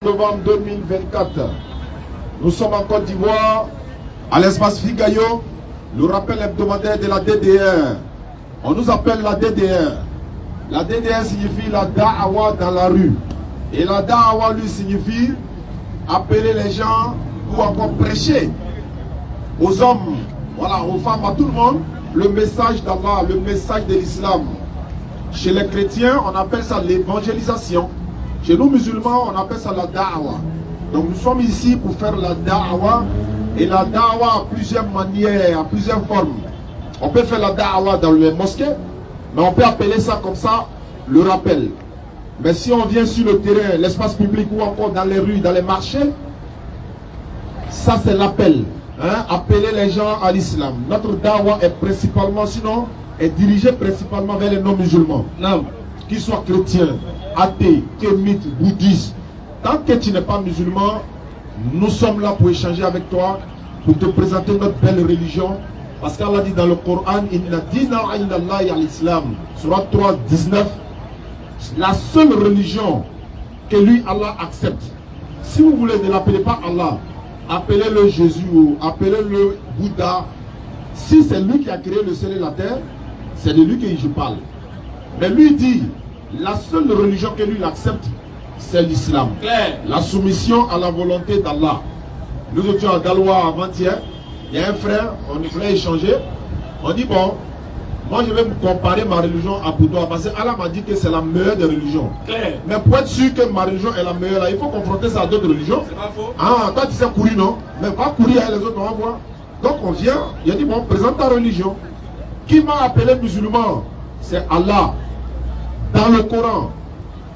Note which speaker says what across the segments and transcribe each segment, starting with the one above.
Speaker 1: novembre 2024. Nous sommes en Côte d'Ivoire, à l'espace Figayo, le rappel hebdomadaire de la DDR. On nous appelle la DDR. La DDR signifie la da'awa dans la rue. Et la da'awa lui signifie appeler les gens ou encore prêcher aux hommes, voilà, aux femmes, à tout le monde, le message d'Allah, le message de l'islam. Chez les chrétiens, on appelle ça l'évangélisation. Chez nous musulmans, on appelle ça la da'awa. Donc nous sommes ici pour faire la da'awa. Et la da'awa a plusieurs manières, a plusieurs formes. On peut faire la da'awa dans les mosquées, mais on peut appeler ça comme ça le rappel. Mais si on vient sur le terrain, l'espace public ou encore dans les rues, dans les marchés, ça c'est l'appel. Hein? Appeler les gens à l'islam. Notre da'awa est principalement, sinon, est dirigée principalement vers les non-musulmans. Qu'ils soient chrétiens, athées, kémites, bouddhistes. Tant que tu n'es pas musulman, nous sommes là pour échanger avec toi, pour te présenter notre belle religion. Parce qu'Allah dit dans le Coran, Inna dina indallahi al-Islam, Surat 3, 19, la seule religion que lui, Allah accepte. Si vous voulez, ne l'appelez pas Allah, appelez-le Jésus ou appelez-le Bouddha. Si c'est lui qui a créé le ciel et la terre, c'est de lui que je parle. Mais lui dit, la seule religion que lui accepte, c'est l'islam. La soumission à la volonté d'Allah. Nous étions à Galois avant-hier. Il y a un frère, on voulait échanger. On dit bon, moi je vais me comparer ma religion à Bouddha. Parce que Allah m'a dit que c'est la meilleure des religions. Mais pour être sûr que ma religion est la meilleure, là, il faut confronter ça à d'autres religions. C'est pas faux. Ah, toi tu sais courir, non? Mais pas courir avec les autres, on va voir. Donc on vient, il a dit bon, présente ta religion. Qui m'a appelé musulman? C'est Allah. Dans le Coran,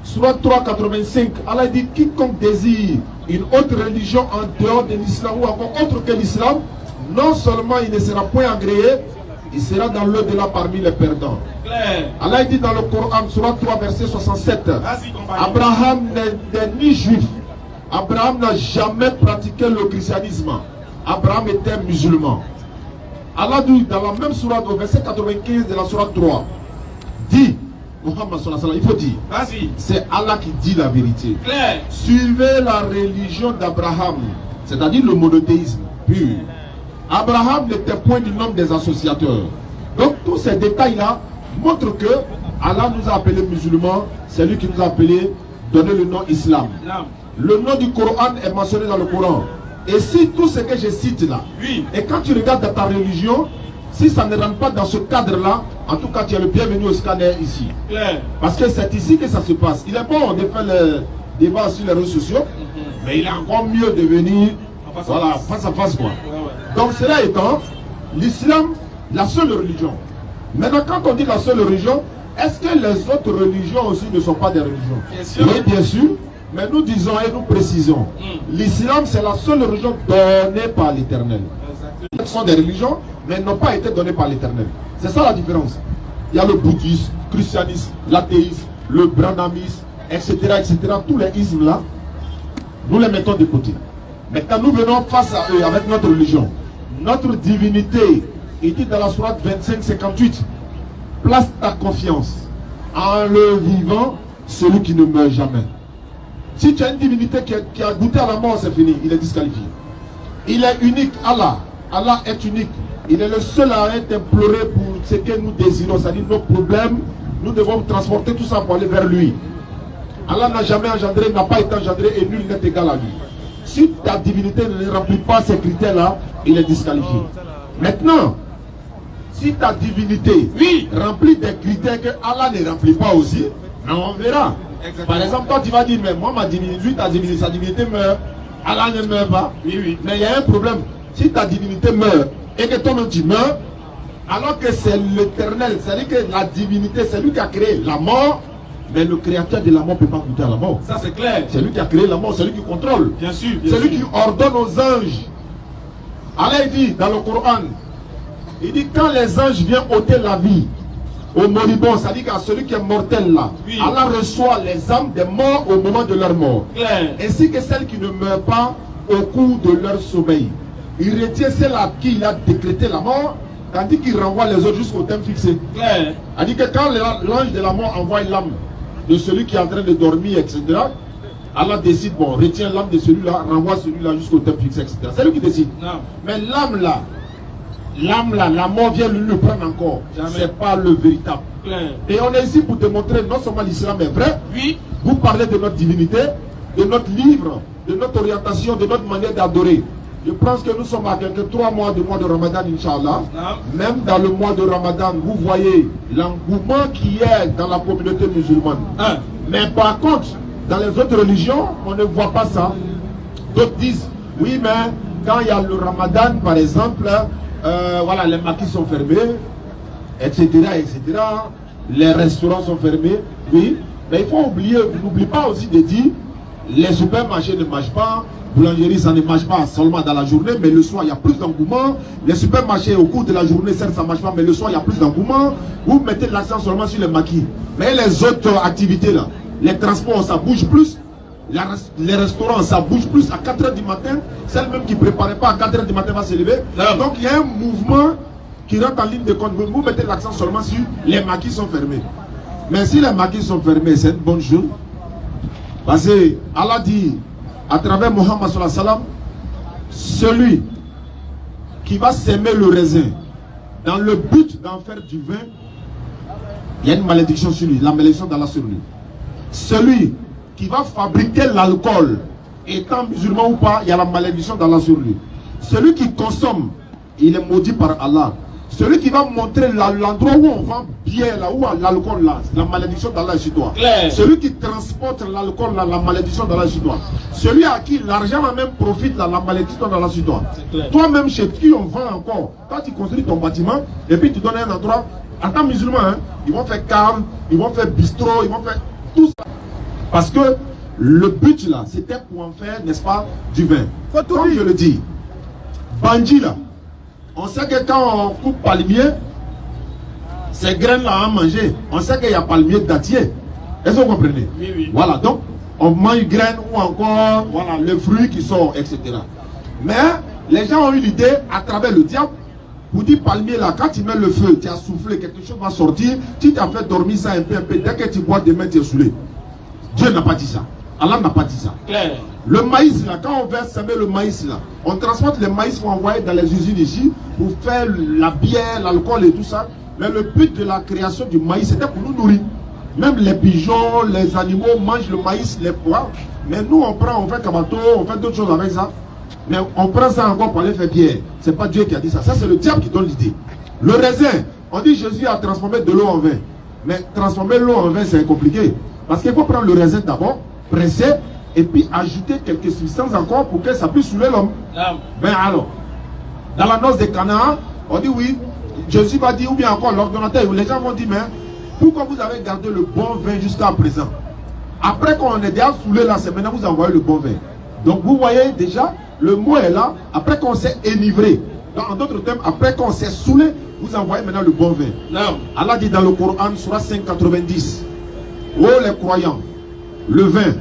Speaker 1: Surat 3, 85, Allah dit quiconque désire une autre religion en dehors de l'islam ou encore autre que l'islam, non seulement il ne sera point agréé, il sera dans l'au-delà parmi les perdants. Allah dit dans le Coran, Surat 3, verset 67, Abraham n'est ni juif. Abraham n'a jamais pratiqué le christianisme. Abraham était musulman. Allah dit dans la même Surat, au verset 95 de la Surat 3, dit, Muhammad sallallahu alayhi wa sallam, il faut dire, c'est Allah qui dit la vérité. Suivez la religion d'Abraham, c'est-à-dire le monothéisme pur. Abraham n'était point du nombre des associateurs. Donc tous ces détails-là montrent que Allah nous a appelés musulmans, c'est lui qui nous a appelés donner le nom islam. Le nom du Coran est mentionné dans le Coran. Et si tout ce que je cite là, et quand tu regardes dans ta religion, si ça ne rentre pas dans ce cadre-là, en tout cas tu es le bienvenu au scanner ici. Parce que c'est ici que ça se passe. Il est bon de faire le débat sur les réseaux sociaux, mais il est encore mieux de venir voilà, face à face quoi. Donc cela étant, l'islam, la seule religion. Maintenant quand on dit la seule religion, est-ce que les autres religions aussi ne sont pas des religions? Oui, bien sûr. Mais nous disons et nous précisons, l'islam c'est la seule religion donnée par l'Éternel. Ce sont des religions, mais elles n'ont pas été données par l'Éternel. C'est ça la différence. Il y a le bouddhisme, le christianisme, l'athéisme, le brahmanisme, etc., etc. Tous les ismes là, nous les mettons de côté. Maintenant nous venons face à eux avec notre religion. Notre divinité, il dit dans la sourate 25-58, place ta confiance en le vivant, celui qui ne meurt jamais. Si tu as une divinité qui a goûté à la mort, c'est fini, il est disqualifié. Il est unique, Allah. Allah est unique. Il est le seul à être imploré pour ce que nous désirons, c'est-à-dire nos problèmes. Nous devons transporter tout ça pour aller vers lui. Allah n'a jamais engendré, n'a pas été engendré et nul n'est égal à lui. Si ta divinité ne remplit pas ces critères-là, il est disqualifié. Maintenant, si ta divinité remplit des critères que Allah ne remplit pas aussi, on verra. Par exemple, toi tu vas dire, mais moi ma divinité, lui ta divinité, sa divinité meurt, Allah ne meurt pas. Mais il y a un problème. Si ta divinité meurt et que toi-même tu meurs, alors que c'est l'Éternel, c'est-à-dire que la divinité, c'est lui qui a créé la mort, mais le créateur de la mort ne peut pas goûter à la mort. Ça c'est clair. C'est lui qui a créé la mort, c'est lui qui contrôle. Bien sûr. C'est lui qui ordonne aux anges. Allah dit dans le Coran, il dit quand les anges viennent ôter la vie au moribond, c'est-à-dire qu'à celui qui est mortel là, Allah reçoit les âmes des morts au moment de leur mort. Ainsi que celles qui ne meurent pas au cours de leur sommeil. Il retient celles à qui il a décrété la mort, tandis qu'il renvoie les autres jusqu'au thème fixé. Il dit que quand l'ange de la mort envoie l'âme de celui qui est en train de dormir, etc., Allah décide, bon, retient l'âme de celui-là, renvoie celui-là jusqu'au thème fixé, etc. C'est lui qui décide.
Speaker 2: Non.
Speaker 1: Mais l'âme là, la mort vient le prendre encore. C'est pas le véritable.
Speaker 2: Claire.
Speaker 1: Et on est ici pour démontrer non seulement l'islam est vrai,
Speaker 2: Oui.
Speaker 1: vous parlez de notre divinité, de notre livre, de notre orientation, de notre manière d'adorer. Je pense que nous sommes à quelques 3 mois du mois de Ramadan, Inch'Allah. Même dans le mois de Ramadan, vous voyez l'engouement qui est dans la communauté musulmane. Mais par contre, dans les autres religions, on ne voit pas ça. D'autres disent, oui, mais quand il y a le Ramadan, par exemple, voilà, les maquis sont fermés, etc., etc. Les restaurants sont fermés, oui. Mais il faut oublier, n'oublie pas aussi de dire, les supermarchés ne marchent pas, boulangerie, ça ne marche pas seulement dans la journée, mais le soir, il y a plus d'engouement. Les supermarchés, au cours de la journée, certes, ça ne marche pas, mais le soir, il y a plus d'engouement. Vous mettez l'accent seulement sur les maquis. Mais les autres activités, là, les transports, ça bouge plus. Les restaurants, ça bouge plus à 4 h du matin. Celle même qui ne préparait pas à 4 h du matin va se lever. Donc, il y a un mouvement qui rentre en ligne de compte. Vous mettez l'accent seulement sur les maquis sont fermés. Mais si les maquis sont fermés, c'est une bonne chose. Parce que Allah dit, à travers Mohammed sallallahu alayhi wa sallam, celui qui va s'aimer le raisin dans le but d'en faire du vin, il y a une malédiction sur lui, la malédiction d'Allah sur lui. Celui qui va fabriquer l'alcool, étant musulman ou pas, il y a la malédiction d'Allah sur lui. Celui qui consomme, il est maudit par Allah. Celui qui va montrer l'endroit où on vend bien, là où l'alcool là, la malédiction d'Allah est sur toi. Celui qui transporte l'alcool là, la malédiction d'Allah est sur toi. Celui à qui l'argent même profite là, la malédiction d'Allah est sur toi. Toi-même chez qui on vend encore, quand tu construis ton bâtiment et puis tu donnes un endroit, en tant que musulman, hein, ils vont faire cave, ils vont faire bistrot, ils vont faire tout ça. Parce que le but là, c'était pour en faire, n'est-ce pas, du vin. Comme je le dis, bandit là, on sait que quand on coupe palmier, ces graines-là à manger, on sait qu'il y a palmier dattier. Est-ce que vous comprenez?
Speaker 2: Oui, oui.
Speaker 1: Voilà, donc on mange graines ou encore voilà, le fruit qui sort, etc. Mais les gens ont eu l'idée à travers le diable pour dire palmier là, quand tu mets le feu, tu as soufflé, quelque chose va sortir, tu t'as fait dormir ça un peu, dès que tu bois demain, tu es saoulé. Dieu n'a pas dit ça. Allah n'a pas dit ça.
Speaker 2: Claire.
Speaker 1: Le maïs là, quand on va semer le maïs là, on transporte les maïs pour envoyer dans les usines ici pour faire la bière, l'alcool et tout ça. Mais le but de la création du maïs, c'était pour nous nourrir. Même les pigeons, les animaux mangent le maïs, les pois. Mais nous, on prend, on fait kabato, on fait d'autres choses avec ça. Mais on prend ça encore pour aller faire bière. C'est pas Dieu qui a dit ça. Ça, c'est le diable qui donne l'idée. Le raisin, on dit Jésus a transformé de l'eau en vin. Mais transformer l'eau en vin, c'est compliqué. Parce qu'il faut prendre le raisin d'abord, presser, et puis ajouter quelques substances encore pour que ça puisse saouler l'homme. Ben alors, dans la noce de Canaan, on dit oui, Jésus va dire, ou bien encore l'ordonnateur, les gens vont dire, mais pourquoi vous avez gardé le bon vin jusqu'à présent? Après qu'on est déjà saoulé là, c'est maintenant que vous envoyez le bon vin. Donc vous voyez déjà, le mot est là, après qu'on s'est enivré. En d'autres termes, après qu'on s'est saoulé, vous envoyez maintenant le bon vin.
Speaker 2: Non.
Speaker 1: Allah dit dans le Coran, Surah 5,90, oh les croyants, le vin,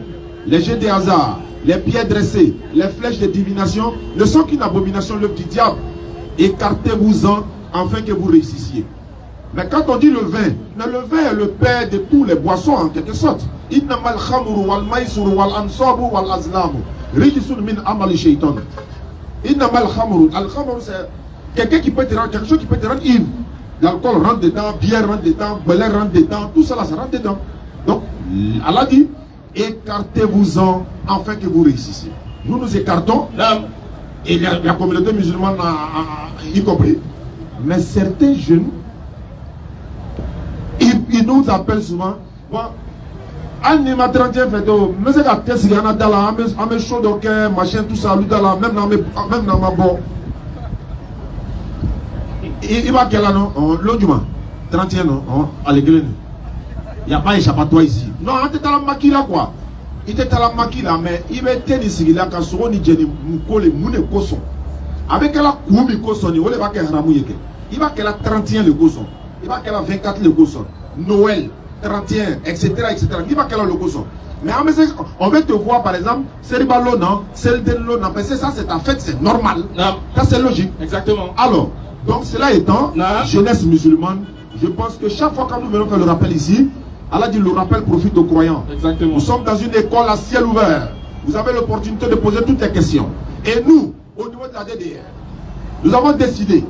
Speaker 1: les jets de hasard, les pieds dressés, les flèches de divination ne sont qu'une abomination, l'œuvre du diable. Écartez-vous-en afin que vous réussissiez. Mais quand on dit le vin est le père de tous les boissons en quelque sorte. Innamal khamru wal maisuru wal ansabu wal azlamu rijisun min amali shaitan. Innamal khamru, al-khamru c'est quelqu'un qui peut te rendre, quelque chose qui peut te rendre ivre. L'alcool rentre dedans, bière rentre dedans, belé rentre dedans, tout ça là, ça rentre dedans. Donc, Allah dit, écartez-vous-en afin que vous réussissiez. Nous nous écartons, et la communauté musulmane y compris. Mais certains jeunes, ils nous appellent souvent, bon, Anima 31 fait mais c'est qu'est-ce qu'il y en a dans la même chaud donc machin tout ça lui dans la même dans ma bon il va quel an non l'autre 31 non à l'église il n'y a pas échappatoire ici non on était dans la maquille là quoi il était dans la maquille là mais il va être ici là quand on dit Jenny Mukole Mune Koson avec la Koumi Koson il va qu'elle ramouille il va qu'elle a 31 le Koson il va qu'elle a 24 le Koson Noël 31, etc. Il va quel le goson. Mais on va te voir par exemple, Seribalo non, Seldelo non, parce que ça c'est ta fête, c'est normal. Non. Ça c'est logique.
Speaker 2: Exactement.
Speaker 1: Alors, donc cela étant, jeunesse musulmane, je pense que chaque fois que nous venons faire le rappel ici, Allah dit le rappel profite aux croyants.
Speaker 2: Exactement.
Speaker 1: Nous sommes dans une école à ciel ouvert. Vous avez l'opportunité de poser toutes les questions. Et nous, au niveau de la DDR, nous avons décidé,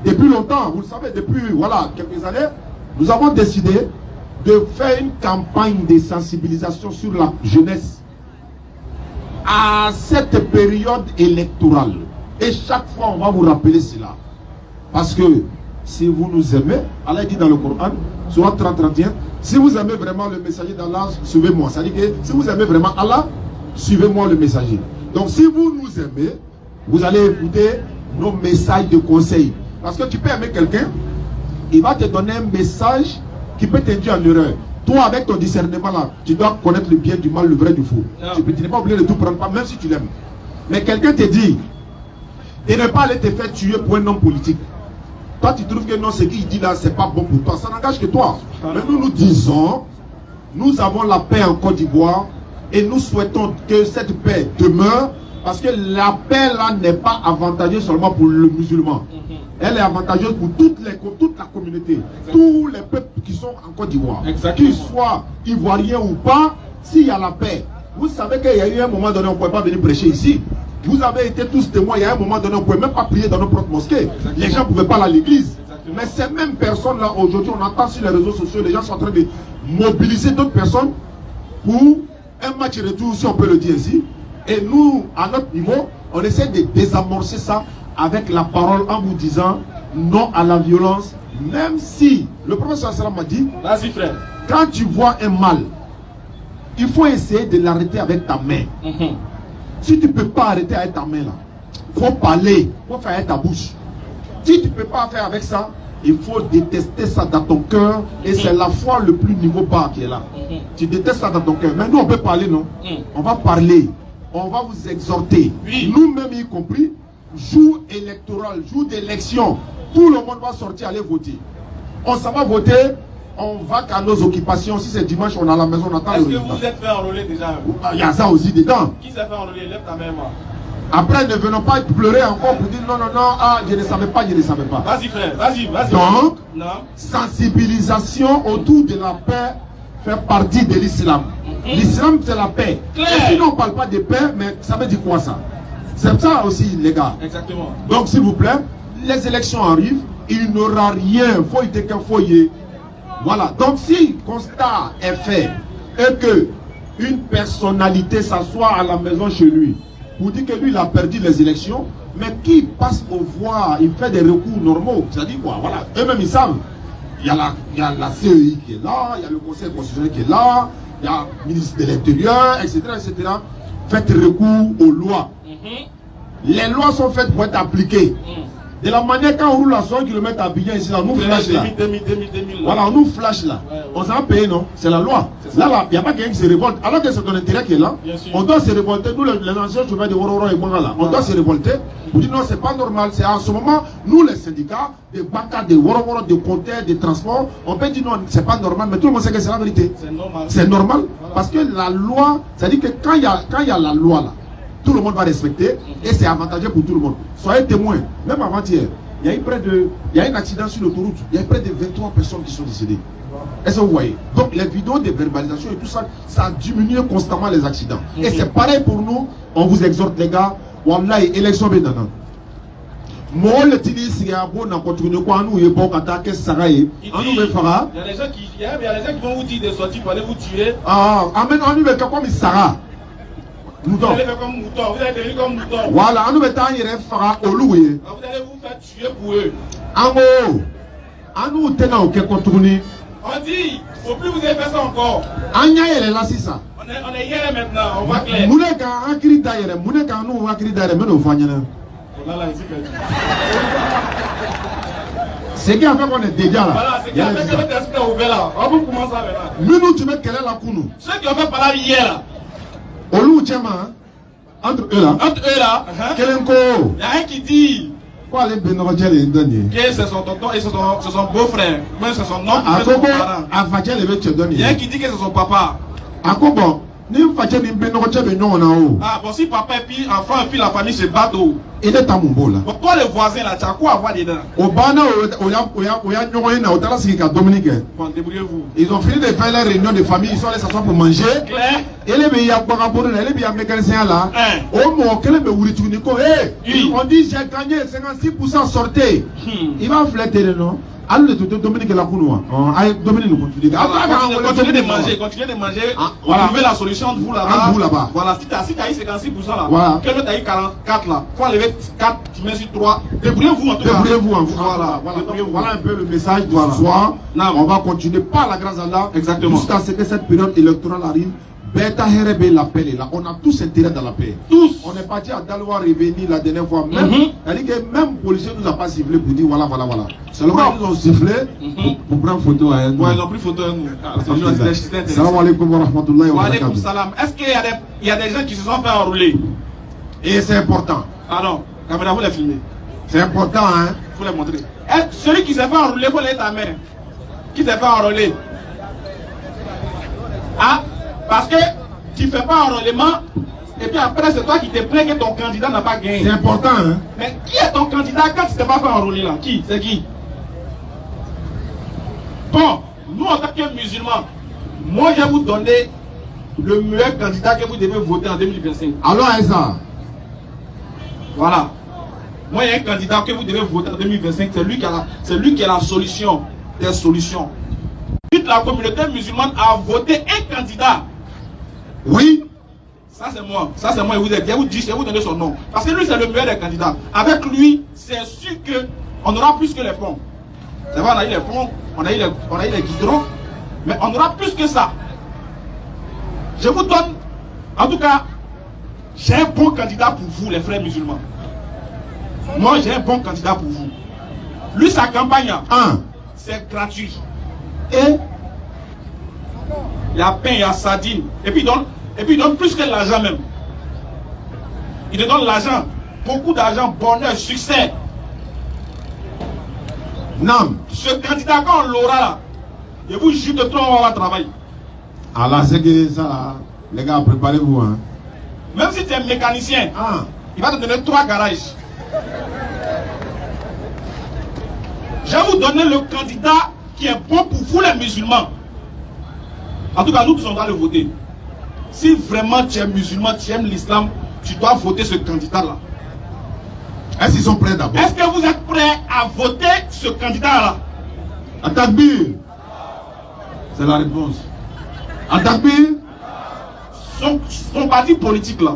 Speaker 1: depuis longtemps, vous le savez, depuis voilà, quelques années, nous avons décidé de faire une campagne de sensibilisation sur la jeunesse à cette période électorale. Et chaque fois, on va vous rappeler cela. Parce que si vous nous aimez, Allah dit dans le Coran, Sourate 30-31, si vous aimez vraiment le messager d'Allah, suivez-moi. C'est-à-dire que si vous aimez vraiment Allah, suivez-moi le messager. Donc si vous nous aimez, vous allez écouter nos messages de conseil. Parce que tu peux aimer quelqu'un, il va te donner un message qui peut t'induire en erreur. Toi, avec ton discernement là, tu dois connaître le bien du mal, le vrai du faux. Tu n'es pas obligé de tout prendre, pas, même si tu l'aimes. Mais quelqu'un te dit, il ne pas aller te faire tuer pour un homme politique. Toi, tu trouves que non, ce qu'il dit là, c'est pas bon pour toi. Ça n'engage que toi. Mais nous, nous disons, nous avons la paix en Côte d'Ivoire et nous souhaitons que cette paix demeure parce que la paix là n'est pas avantageuse seulement pour le musulman. Elle est avantageuse pour toute la communauté, tous les peuples qui sont en Côte d'Ivoire. Qu'ils soient ivoiriens ou pas, s'il y a la paix. Vous savez qu'il y a eu un moment donné, on ne pouvait pas venir prêcher ici. Vous avez été tous témoins, il y a un moment donné, on ne pouvait même pas prier dans nos propres mosquées. Les gens ne pouvaient pas aller à l'église. Mais ces mêmes personnes-là, aujourd'hui, on entend sur les réseaux sociaux, les gens sont en train de mobiliser d'autres personnes pour un match retour, si on peut le dire ainsi. Et nous, à notre niveau, on essaie de désamorcer ça avec la parole en vous disant non à la violence, même si le professeur Salam m'a dit,
Speaker 2: vas-y frère,
Speaker 1: quand tu vois un mal, il faut essayer de l'arrêter avec ta main. Si tu ne peux pas arrêter avec ta main là, il faut parler, il faut faire avec ta bouche. Si tu ne peux pas faire avec ça, il faut détester ça dans ton cœur et c'est la foi le plus niveau bas qui est là. Tu détestes ça dans ton cœur. Mais nous on peut parler, non? On va parler, on va vous exhorter. Nous-mêmes y compris, jour électoral, jour d'élection, tout le monde va sortir aller voter. On s'en va voter, on va qu'à nos occupations. Si c'est dimanche, on est à la maison, on attend le résultat.
Speaker 2: Est-ce que vous êtes fait enrôler déjà?
Speaker 1: Il y a ça aussi dedans.
Speaker 2: Qui s'est fait enrôler? Lève ta main, moi.
Speaker 1: Après, ne venons pas pleurer encore pour dire non, non, non, ah, je ne savais pas, je ne savais pas.
Speaker 2: Vas-y frère, vas-y, vas-y.
Speaker 1: Donc,
Speaker 2: non.
Speaker 1: Sensibilisation autour de la paix fait partie de l'islam. L'islam, c'est la paix. Et sinon, on ne parle pas de paix, mais ça veut dire quoi ça? C'est ça aussi, les gars.
Speaker 2: Exactement.
Speaker 1: Donc, s'il vous plaît, les élections arrivent, il n'aura rien, faut y qu'un foyer. Voilà. Donc, si constat est fait et que une personnalité s'assoit à la maison chez lui pour dire que lui, il a perdu les élections, mais qui passe au voie, il fait des recours normaux. C'est-à-dire quoi? Voilà. Eux-mêmes, ils savent. Il y a la CEI qui est là, il y a le Conseil constitutionnel qui est là, il y a le ministre de l'Intérieur, etc., etc. Faites recours aux lois. Les lois sont faites pour être appliquées. De la manière quand on roule à 100 km à Abidjan ici, là, on nous flash là. Voilà, on nous flash là. On s'en paye, non? C'est la loi. Là, il n'y a pas quelqu'un qui se révolte. Alors que c'est ton intérêt qui est là, on doit se révolter. Nous, les anciens chemins de Wororo et Mwanga là, on doit se révolter. Pour dire non, c'est pas normal. C'est en ce moment, nous les syndicats, des Baka, des Wororo, des compteurs, des transports, on peut dire non, c'est pas normal, mais tout le monde sait que c'est la vérité.
Speaker 2: C'est normal.
Speaker 1: C'est normal. Parce que la loi, c'est-à-dire que quand il y a la loi là, tout le monde va respecter et c'est avantageux pour tout le monde. Soyez témoins. Même avant-hier, il y a un accident sur l'autoroute. Il y a près de 23 personnes qui sont décédées. Est-ce que vous voyez? Donc les vidéos de verbalisation et tout ça, ça a diminué constamment les accidents. Et c'est pareil pour nous. On vous exhorte les gars. Wallahi, élection bénana. Moi, le tini, c'est un bon continue quoi nous et bon quand que ça va y. On nous met fera.
Speaker 2: Il y a des gens qui vont vous dire de sortir pour aller vous tuer.
Speaker 1: Ah, amen. On nous met comme il sera.
Speaker 2: Mouton. Vous allez faire comme mouton, vous allez devenir comme mouton.
Speaker 1: Voilà, nous mettons un fera au loué.
Speaker 2: Vous allez vous faire tuer pour eux.
Speaker 1: En haut, en nous tenant au contourner.
Speaker 2: On dit, il ne faut plus vous avez fait ça encore.
Speaker 1: Anya elle est là, c'est ça.
Speaker 2: On est hier maintenant, on va clair.
Speaker 1: Mouneka, un cri d'ailleurs, Mouneka, nous, on va crier d'ailleurs, mais nous, Fanyana. C'est qui a fait qu'on est déjà là.
Speaker 2: Voilà, c'est qui a fait que votre esprit est ouvert là. On va commencer là.
Speaker 1: Nous, tu mets quelle est la counou.
Speaker 2: Ceux qui ont fait parler hier là.
Speaker 1: Olou Tchema, entre eux là.
Speaker 2: Entre eux là.
Speaker 1: Quel est
Speaker 2: il y a un qui dit.
Speaker 1: Quoi les bénévoles et donner.
Speaker 2: Que c'est son tonton et c'est son beau-frère. Même c'est son oncle.
Speaker 1: À Kobo, à Fadjel et Vetche donner.
Speaker 2: Il y a un qui dit que c'est son papa.
Speaker 1: À Kobo,
Speaker 2: Ah, bon, si papa et puis enfant et puis la famille se battent, oh.
Speaker 1: Il est à mon beau là.
Speaker 2: Bon, toi, les voisins là, tu as quoi à voir dedans? Bon, débrouillez-vous.
Speaker 1: Ils ont fini de faire la réunion de famille, ils sont allés s'asseoir pour manger.
Speaker 2: Claire?
Speaker 1: Et les meilleurs mécaniciens là. On dit j'ai gagné 56% sortez. Il va fléter le nom. Allez, Dominique la Kounoua. Dominique nous continue.
Speaker 2: Continuez de manger, continuez de manger. Voilà. Trouvez la solution de vous là-bas.
Speaker 1: Vous là-bas.
Speaker 2: Voilà, si tu as eu 56% là,
Speaker 1: voilà.
Speaker 2: quel autre a eu 44 là? Il faut enlever 4, tu mets sur 3. Débrouillez-vous en tout cas.
Speaker 1: Débrouillez-vous en
Speaker 2: Voilà,
Speaker 1: voilà un peu le message de ce soir. On va continuer par la grâce d'Allah.
Speaker 2: Exactement.
Speaker 1: Jusqu'à ce que cette période électorale arrive. La paix est là. On a tous intérêt dans la paix.
Speaker 2: Tous.
Speaker 1: On est parti à Daloa revenir la dernière fois. Même, c'est-à-dire que même le policier nous a pas sifflé pour dire voilà. Seulement ils ont sifflé pour prendre photo à nous.
Speaker 2: Ouais, ils ont pris photo à nous.
Speaker 1: Salam alaikum wa rahmatullahi wa barakatuh.
Speaker 2: Est-ce qu'il y a des gens qui se sont fait enrouler?
Speaker 1: Et c'est important.
Speaker 2: Pardon, caméra, vous les filmez.
Speaker 1: C'est important, hein.
Speaker 2: Il faut les montrer. Celui qui s'est fait enrouler, il faut les ta main. Qui s'est fait enrouler? Ah, parce que tu ne fais pas enrôlement et puis après c'est toi qui te plains que ton candidat n'a pas gagné.
Speaker 1: C'est important, hein.
Speaker 2: Mais qui est ton candidat quand tu ne t'es pas fait enrôler là? Qui? C'est qui? Bon, nous en tant que musulmans, moi je vais vous donner le meilleur candidat que vous devez voter en 2025.
Speaker 1: Alors Aïssa.
Speaker 2: Voilà. Moi il y a un candidat que vous devez voter en 2025, c'est lui qui a la solution des solutions. Toute la communauté musulmane a voté un candidat.
Speaker 1: Oui.
Speaker 2: Ça c'est moi. Ça c'est moi. Je vais vous donner son nom. Parce que lui c'est le meilleur des candidats. Avec lui, c'est sûr qu'on aura plus que les ponts. C'est vrai, on a eu les ponts, on a eu les guidrons, mais on aura plus que ça. Je vous donne, en tout cas, j'ai un bon candidat pour vous, les frères musulmans. Moi j'ai un bon candidat pour vous. Lui sa campagne, c'est gratuit. Et il y a pain, il y a sardine. Et puis il donne plus que l'argent même. Il te donne l'argent. Beaucoup d'argent, bonheur, succès.
Speaker 1: Non.
Speaker 2: Ce candidat, quand on l'aura là, je vous jure que tout le monde va travailler.
Speaker 1: Alors c'est que ça, les gars, préparez-vous. Hein.
Speaker 2: Même si tu es mécanicien, il va te donner 3 garages. Je vais vous donner le candidat qui est bon pour vous les musulmans. En tout cas, nous tous on doit le voter. Si vraiment tu es musulman, tu aimes l'islam, tu dois voter ce candidat-là.
Speaker 1: Est-ce qu'ils sont prêts d'abord?
Speaker 2: Est-ce que vous êtes prêts à voter ce candidat-là?
Speaker 1: Atakbir. C'est la réponse. Atakbir.
Speaker 2: Son parti politique là,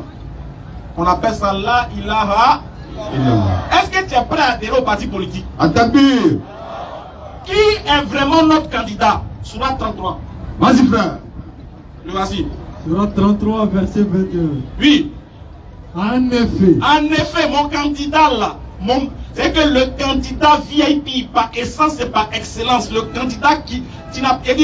Speaker 2: on appelle ça la ilaha. Est-ce que tu es prêt à adhérer au parti politique?
Speaker 1: Atakbir.
Speaker 2: Qui est vraiment notre candidat? Surat 33.
Speaker 1: Vas-y frère.
Speaker 2: Le vas-y.
Speaker 3: Surat 33, verset 21.
Speaker 2: Oui.
Speaker 3: En effet, mon candidat là, c'est que le candidat VIP par essence et par excellence, le candidat qui n'a pas, il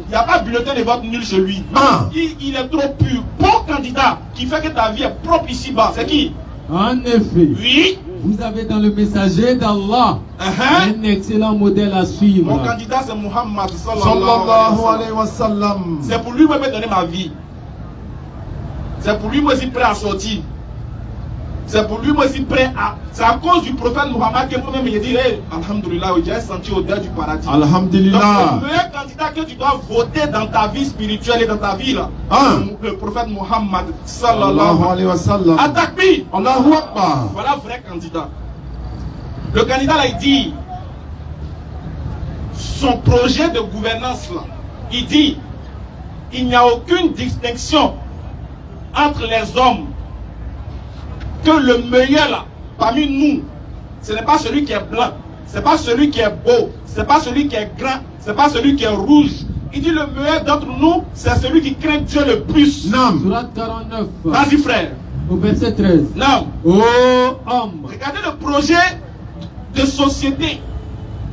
Speaker 3: n'y a pas de bulletin de vote nul chez lui. Il est trop pur. Bon candidat qui fait que ta vie est propre ici-bas. C'est qui? En effet.
Speaker 2: Oui.
Speaker 3: Vous avez dans le messager d'Allah un excellent modèle à suivre.
Speaker 2: Mon candidat c'est Muhammad
Speaker 1: sallallahu alayhi wa sallam.
Speaker 2: C'est pour lui que je vais donner ma vie. C'est pour lui que je suis prêt à sortir. C'est pour lui que je suis prêt à... C'est à cause du prophète Muhammad que moi-même je dis, hey, alhamdulillah, j'ai senti au-delà du paradis.
Speaker 1: Alhamdulillah.
Speaker 2: Donc le meilleur candidat que tu dois voter dans ta vie spirituelle et dans ta vie là, le prophète Muhammad sallallahu alayhi wa sallam. Atakbir.
Speaker 1: Allahu Akbar.
Speaker 2: Voilà un vrai candidat. Le candidat là il dit, son projet de gouvernance là, il dit, il n'y a aucune distinction entre les hommes, que le meilleur là, parmi nous, ce n'est pas celui qui est blanc, ce n'est pas celui qui est beau, ce n'est pas celui qui est grand, ce n'est pas celui qui est rouge. Il dit le meilleur d'entre nous, c'est celui qui craint Dieu le plus.
Speaker 1: Non.
Speaker 3: Surat 49.
Speaker 2: Vas-y frère.
Speaker 3: Au verset 13.
Speaker 2: Non.
Speaker 3: Oh homme.
Speaker 2: Regardez le projet de société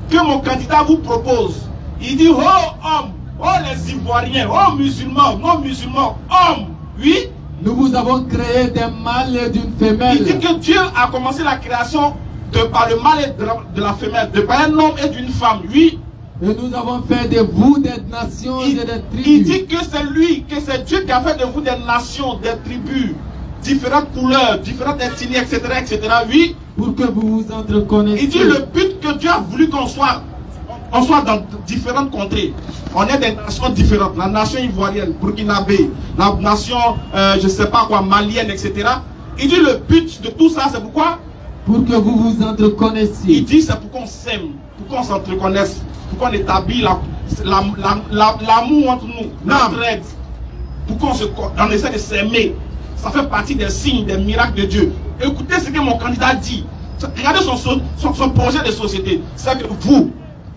Speaker 2: que mon candidat vous propose. Il dit, oh homme, oh les Ivoiriens, oh musulmans, non musulmans, hommes, oui.
Speaker 3: Nous vous avons créé d'un mâle et d'une femelle.
Speaker 2: Il dit que Dieu a commencé la création par le mâle et de la femelle, de par un homme et d'une femme, oui.
Speaker 4: Et nous avons fait de vous des nations et des tribus.
Speaker 3: Il dit que c'est lui, que c'est Dieu qui a fait de vous des nations, des tribus, différentes couleurs, différentes ethnies, etc., etc. Oui.
Speaker 4: Pour que vous vous entreconnaissiez.
Speaker 3: Il dit le but que Dieu a voulu qu'on soit dans différentes contrées. On est des nations différentes. La nation ivoirienne, burkinabé, la nation, je ne sais pas quoi, malienne, etc. Il dit le but de tout ça, c'est pourquoi?
Speaker 4: Pour que vous vous entreconnaissiez.
Speaker 3: Il dit c'est pour qu'on s'aime, pour qu'on s'entreconnaisse, pour qu'on établit l'amour entre nous, l'entraide, pour qu'on essaie de s'aimer. Ça fait partie des signes, des miracles de Dieu. Écoutez ce que mon candidat dit. Regardez son projet de société. C'est que vous,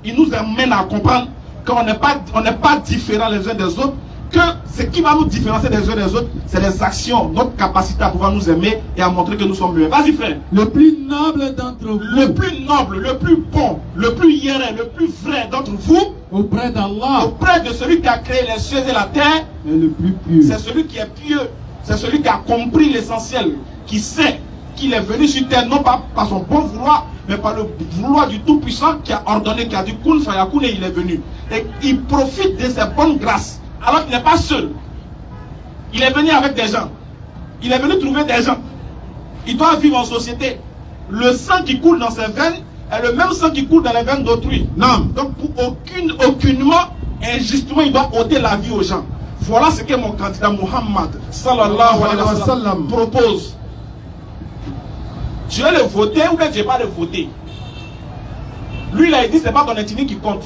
Speaker 3: il nous amène à comprendre qu'on n'est pas différents les uns des autres, que ce qui va nous différencier des uns des autres, c'est les actions, notre capacité à pouvoir nous aimer et à montrer que nous sommes mieux. Vas-y frère.
Speaker 4: Le plus noble d'entre vous.
Speaker 3: Le plus noble, le plus bon, le plus hiéré, le plus vrai d'entre vous.
Speaker 4: Auprès d'Allah.
Speaker 3: Auprès de celui qui a créé les cieux et la terre.
Speaker 4: Et le plus pieux.
Speaker 3: C'est celui qui est pieux. C'est celui qui a compris l'essentiel, qui sait qu'il est venu sur terre, non pas par son bon vouloir, mais par le vouloir du Tout-Puissant qui a ordonné, qui a dit Kun Fayakun et il est venu. Et il profite de ses bonnes grâces, alors qu'il n'est pas seul. Il est venu avec des gens. Il est venu trouver des gens. Il doit vivre en société. Le sang qui coule dans ses veines est le même sang qui coule dans les veines d'autrui. Non. Donc pour aucunement, injustement, il doit ôter la vie aux gens. Voilà ce que mon candidat Muhammad sallallahu alayhi wa sallam propose. Tu veux le voter ou bien tu ne veux pas le voter? Lui, il a dit, ce n'est pas ton ethnie qui compte.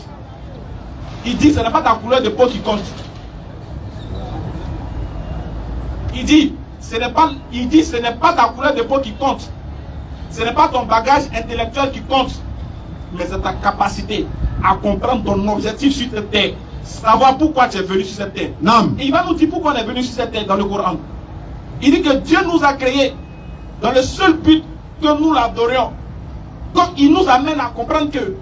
Speaker 3: Il dit, ce n'est pas ta couleur de peau qui compte. Il dit, ce n'est pas ta couleur de peau qui compte. Ce n'est pas ton bagage intellectuel qui compte. Mais c'est ta capacité à comprendre ton objectif sur cette terre. Savoir pourquoi tu es venu sur cette terre.
Speaker 1: Non.
Speaker 3: Et il va nous dire pourquoi on est venu sur cette terre dans le Coran. Il dit que Dieu nous a créés dans le seul but que nous l'adorions. Donc il nous amène à comprendre que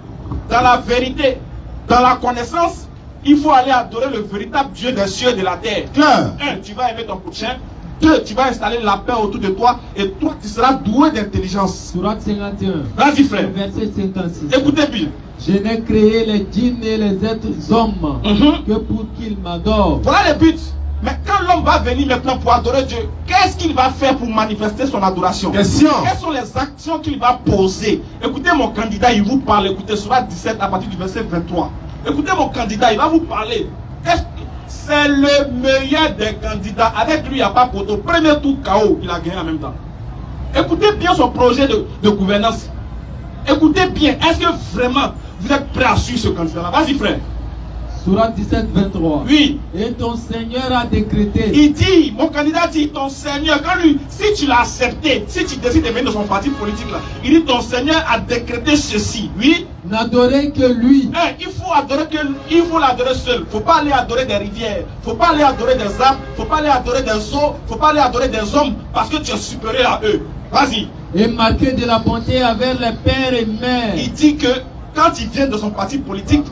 Speaker 3: dans la vérité, dans la connaissance, il faut aller adorer le véritable Dieu des cieux et de la terre.
Speaker 1: Claire.
Speaker 3: 1. Tu vas aimer ton prochain. 2. Tu vas installer la paix autour de toi. Et toi, tu seras doué d'intelligence.
Speaker 4: Sourate 51.
Speaker 3: Vas-y frère.
Speaker 4: Verset 56.
Speaker 3: Écoutez bien.
Speaker 4: Je n'ai créé les djinns et les êtres hommes que pour qu'ils m'adorent.
Speaker 3: Voilà le but. Mais quand l'homme va venir maintenant pour adorer Dieu, qu'est-ce qu'il va faire pour manifester son adoration?
Speaker 1: Question.
Speaker 3: Quelles sont les actions qu'il va poser? Écoutez mon candidat, il vous parle. Écoutez, Sourate 17 à partir du verset 23. Écoutez mon candidat, il va vous parler. C'est le meilleur des candidats. Avec lui, il n'y a pas photo. Premier tour KO, il a gagné en même temps. Écoutez bien son projet de gouvernance. Écoutez bien, est-ce que vraiment vous êtes prêt à suivre ce candidat-là? Vas-y frère.
Speaker 4: Sourate 17, 23.
Speaker 3: Oui.
Speaker 4: Et ton Seigneur a décrété.
Speaker 3: Il dit, mon candidat dit, ton Seigneur, quand lui, si tu l'as accepté, si tu décides de venir de son parti politique là, il dit, ton Seigneur a décrété ceci, oui.
Speaker 4: N'adorer que lui.
Speaker 3: Il faut l'adorer seul. Faut pas aller adorer des rivières, faut pas aller adorer des arbres, faut pas aller adorer des eaux, faut pas aller adorer des hommes, parce que tu es supérieur à eux. Vas-y.
Speaker 4: Et marquer de la bonté avec les pères et mères.
Speaker 3: Il dit que quand il vient de son parti politique,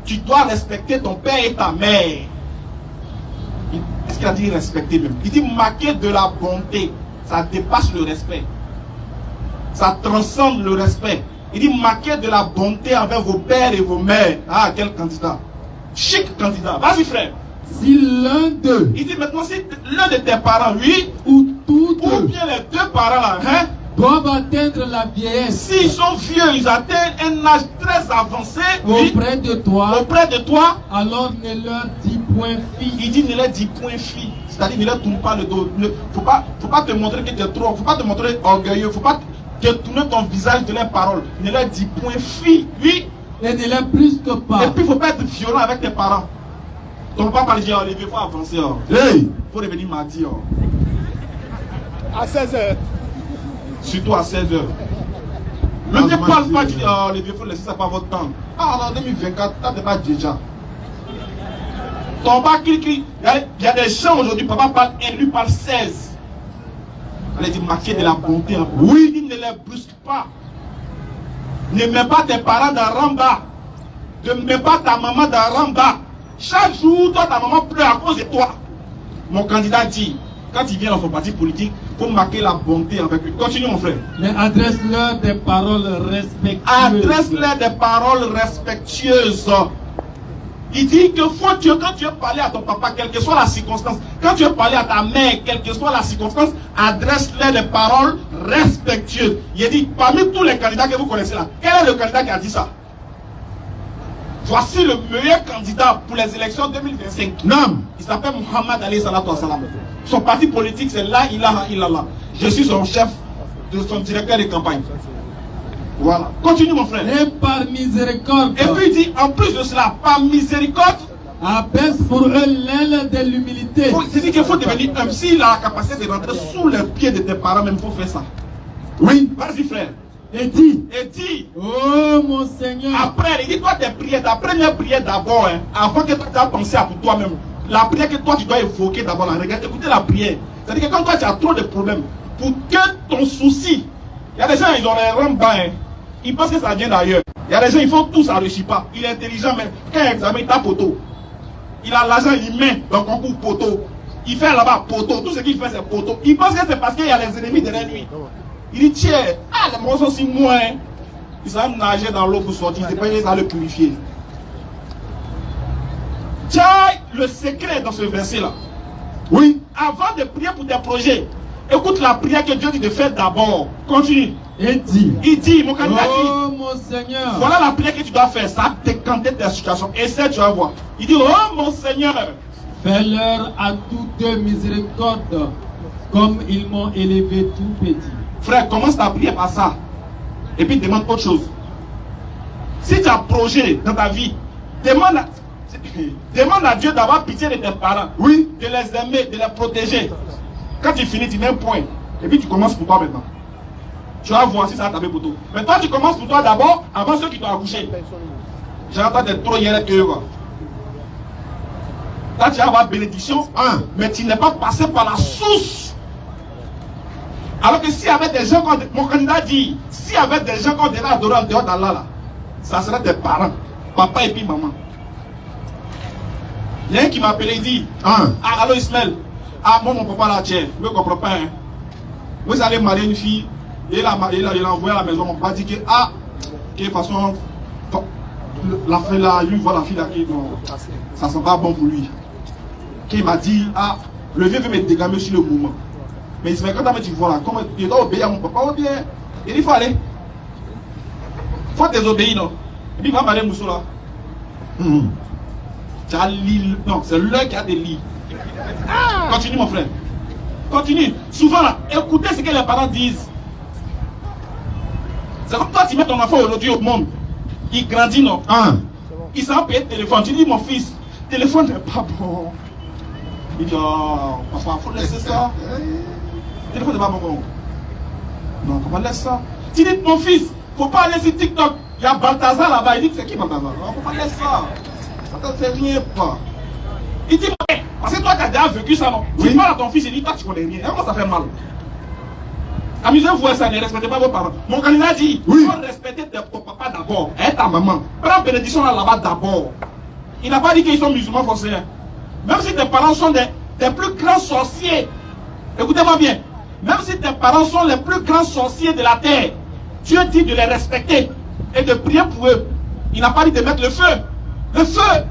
Speaker 3: tu dois respecter ton père et ta mère. Est-ce qu'il a dit respecter même? Il dit marquer de la bonté. Ça dépasse le respect. Ça transcende le respect. Il dit marquer de la bonté envers vos pères et vos mères. Ah, quel candidat. Chic candidat. Vas-y frère.
Speaker 4: Si l'un d'eux.
Speaker 3: Il dit maintenant si l'un de tes parents, oui,
Speaker 4: ou tous
Speaker 3: ou bien les deux parents là, hein,
Speaker 4: doivent atteindre la vieillesse.
Speaker 3: S'ils sont vieux, ils atteignent un âge très avancé
Speaker 4: auprès de toi, alors ne leur dis point fille.
Speaker 3: Il dit ne leur dis point fille. C'est-à-dire ne leur tourne pas le dos. Faut pas te montrer que tu es trop. Faut pas te montrer orgueilleux. Faut pas te tourner ton visage de leurs paroles. Ne leur dis point fille. Oui.
Speaker 4: Et ne leur brusque pas.
Speaker 3: Et puis il faut pas être violent avec tes parents. Ton papa dit Olivier, il faut avancer.
Speaker 1: Hey.
Speaker 3: Il faut revenir mardi.
Speaker 2: À 16h.
Speaker 3: Surtout à 16h. Ne te parle pas, tu dis, oh, les vieux, il faut laisser ça par votre temps. Ah, en 2024, t'as pas déjà. Ton papa il y a des gens aujourd'hui, papa parle 1, lui parle 16. Elle dit marquer de la bonté. Oui, il ne les brusque pas. Ne mets pas tes parents dans Ramba. Ne mets pas ta maman dans Ramba. Chaque jour, toi, ta maman pleure à cause de toi. Mon candidat dit,
Speaker 2: quand il vient dans son parti politique, pour marquer la bonté avec lui. Continue mon frère.
Speaker 4: Mais adresse-leur des paroles respectueuses.
Speaker 2: Adresse-leur des paroles respectueuses. Il dit que quand tu veux parler à ton papa, quelle que soit la circonstance, quand tu veux parler à ta mère, quelle que soit la circonstance, adresse-leur des paroles respectueuses. Il dit, parmi tous les candidats que vous connaissez là, quel est le candidat qui a dit ça? Voici le meilleur candidat pour les élections 2025.
Speaker 1: Nam.
Speaker 2: Il s'appelle Muhammad Ali Salatu Wassalam. Son parti politique c'est La ilaha illallah. Je suis son chef, son directeur de campagne. Voilà. Continue mon frère.
Speaker 4: Et par miséricorde.
Speaker 2: Et puis il dit, en plus de cela, par miséricorde,
Speaker 4: abaisse pour eux l'aile de l'humilité.
Speaker 2: C'est-à-dire qu'il faut devenir homme. S'il a la capacité de rentrer sous les pieds de tes parents, même il faut faire ça.
Speaker 1: Oui.
Speaker 2: Vas-y frère.
Speaker 4: Et dit, oh mon Seigneur.
Speaker 2: Après, il dit, toi tes prières, ta première prière d'abord, hein, avant que tu aies pensé à pour toi-même. La prière que toi tu dois évoquer d'abord, regarde, écoutez la prière. C'est-à-dire que quand toi tu as trop de problèmes, pour que ton souci, il y a des gens, ils ont les rangs bas, hein. Ils pensent que ça vient d'ailleurs. Il y a des gens, ils font tout, ça ne réussit pas. Il est intelligent, mais quand il examine, il tape poteau. Il a l'argent, il met dans le concours poteau. Il fait là-bas poteau. Tout ce qu'il fait, c'est poteau. Il pense que c'est parce qu'il y a les ennemis derrière lui. Il dit, tiens, les morceaux sont si moins. Il s'est nager dans l'eau pour sortir. C'est pas qu'il va le purifier. Tiens, le secret dans ce verset-là.
Speaker 1: Oui.
Speaker 2: Avant de prier pour tes projets, écoute la prière que Dieu dit de faire d'abord. Continue.
Speaker 4: Et dit,
Speaker 2: Il dit, mon candidat dit,
Speaker 4: oh mon Seigneur.
Speaker 2: voilà la prière que tu dois faire. Ça décanter ta situation. Essaie, tu vas voir. Il dit, oh mon Seigneur.
Speaker 4: Fais-leur à tous deux miséricorde, comme ils m'ont élevé tout petit.
Speaker 2: Frère, commence ta prière par ça. Et puis demande autre chose. Si tu as un projet dans ta vie, demande à Dieu d'avoir pitié de tes parents.
Speaker 1: Oui.
Speaker 2: De les aimer, de les protéger. Quand tu finis, tu mets un point. Et puis tu commences pour toi maintenant. Tu vas voir si ça va taper pour toi. Mais toi, tu commences pour toi d'abord, avant ceux qui t'ont accouché. J'ai entendu trop hier que toi. Là, tu vas avoir bénédiction, mais tu n'es pas passé par la source. Alors que s'il y avait des gens, mon candidat dit, s'il y avait des gens qu'on devait adorer en dehors d'Allah, là, ça serait tes parents, papa et puis maman. Il y a un qui m'a appelé, il dit, allô Ismaël, moi mon papa là, tiens, je ne comprends pas. Hein. Vous allez marier une fille, et il a envoyé à la maison, mon papa dit que, de toute façon, la fille là, lui voit la fille là, ça ne sent pas bon pour lui. Qui m'a dit, le vieux veut me dégamer sur le moment. Mais il se met quand tu vois là, comment il doit obéir à mon papa, ou bien, il dit, il faut aller. Il faut désobéir, non. Et puis il va marier Moussou là. Tu as l'île, non, c'est l'un qui a des lits. Continue mon frère. Continue. Souvent là, écoutez ce que les parents disent. C'est comme toi, tu mets ton enfant aujourd'hui au monde. Il grandit, non. Il s'en paye le téléphone. Tu dis, mon fils, le téléphone n'est pas bon. Il dit, oh, papa, il faut laisser ça. Le téléphone n'est pas bon. Non, comment laisse ça? Tu dis, mon fils, il ne faut pas aller sur TikTok. Il y a Balthazar là-bas. Il dit, c'est qui Balthazar? Non, il ne faut pas laisser ça. Ça ne fait rien pas. Il dit, parce que toi, tu as déjà vécu ça, non? Tu parles à ton fils, il dit, toi, tu connais rien. Et comment ça fait mal? Amusez-vous à ça, ne respectez pas vos parents. Mon candidat dit, il faut respecter ton papa d'abord, et ta maman. Prends bénédiction là-bas d'abord. Il n'a pas dit qu'ils sont musulmans forcés. Même si tes parents sont des plus grands sorciers, écoutez-moi bien, même si tes parents sont les plus grands sorciers de la terre, Dieu dit de les respecter et de prier pour eux. Il n'a pas dit de mettre le feu. Le feu!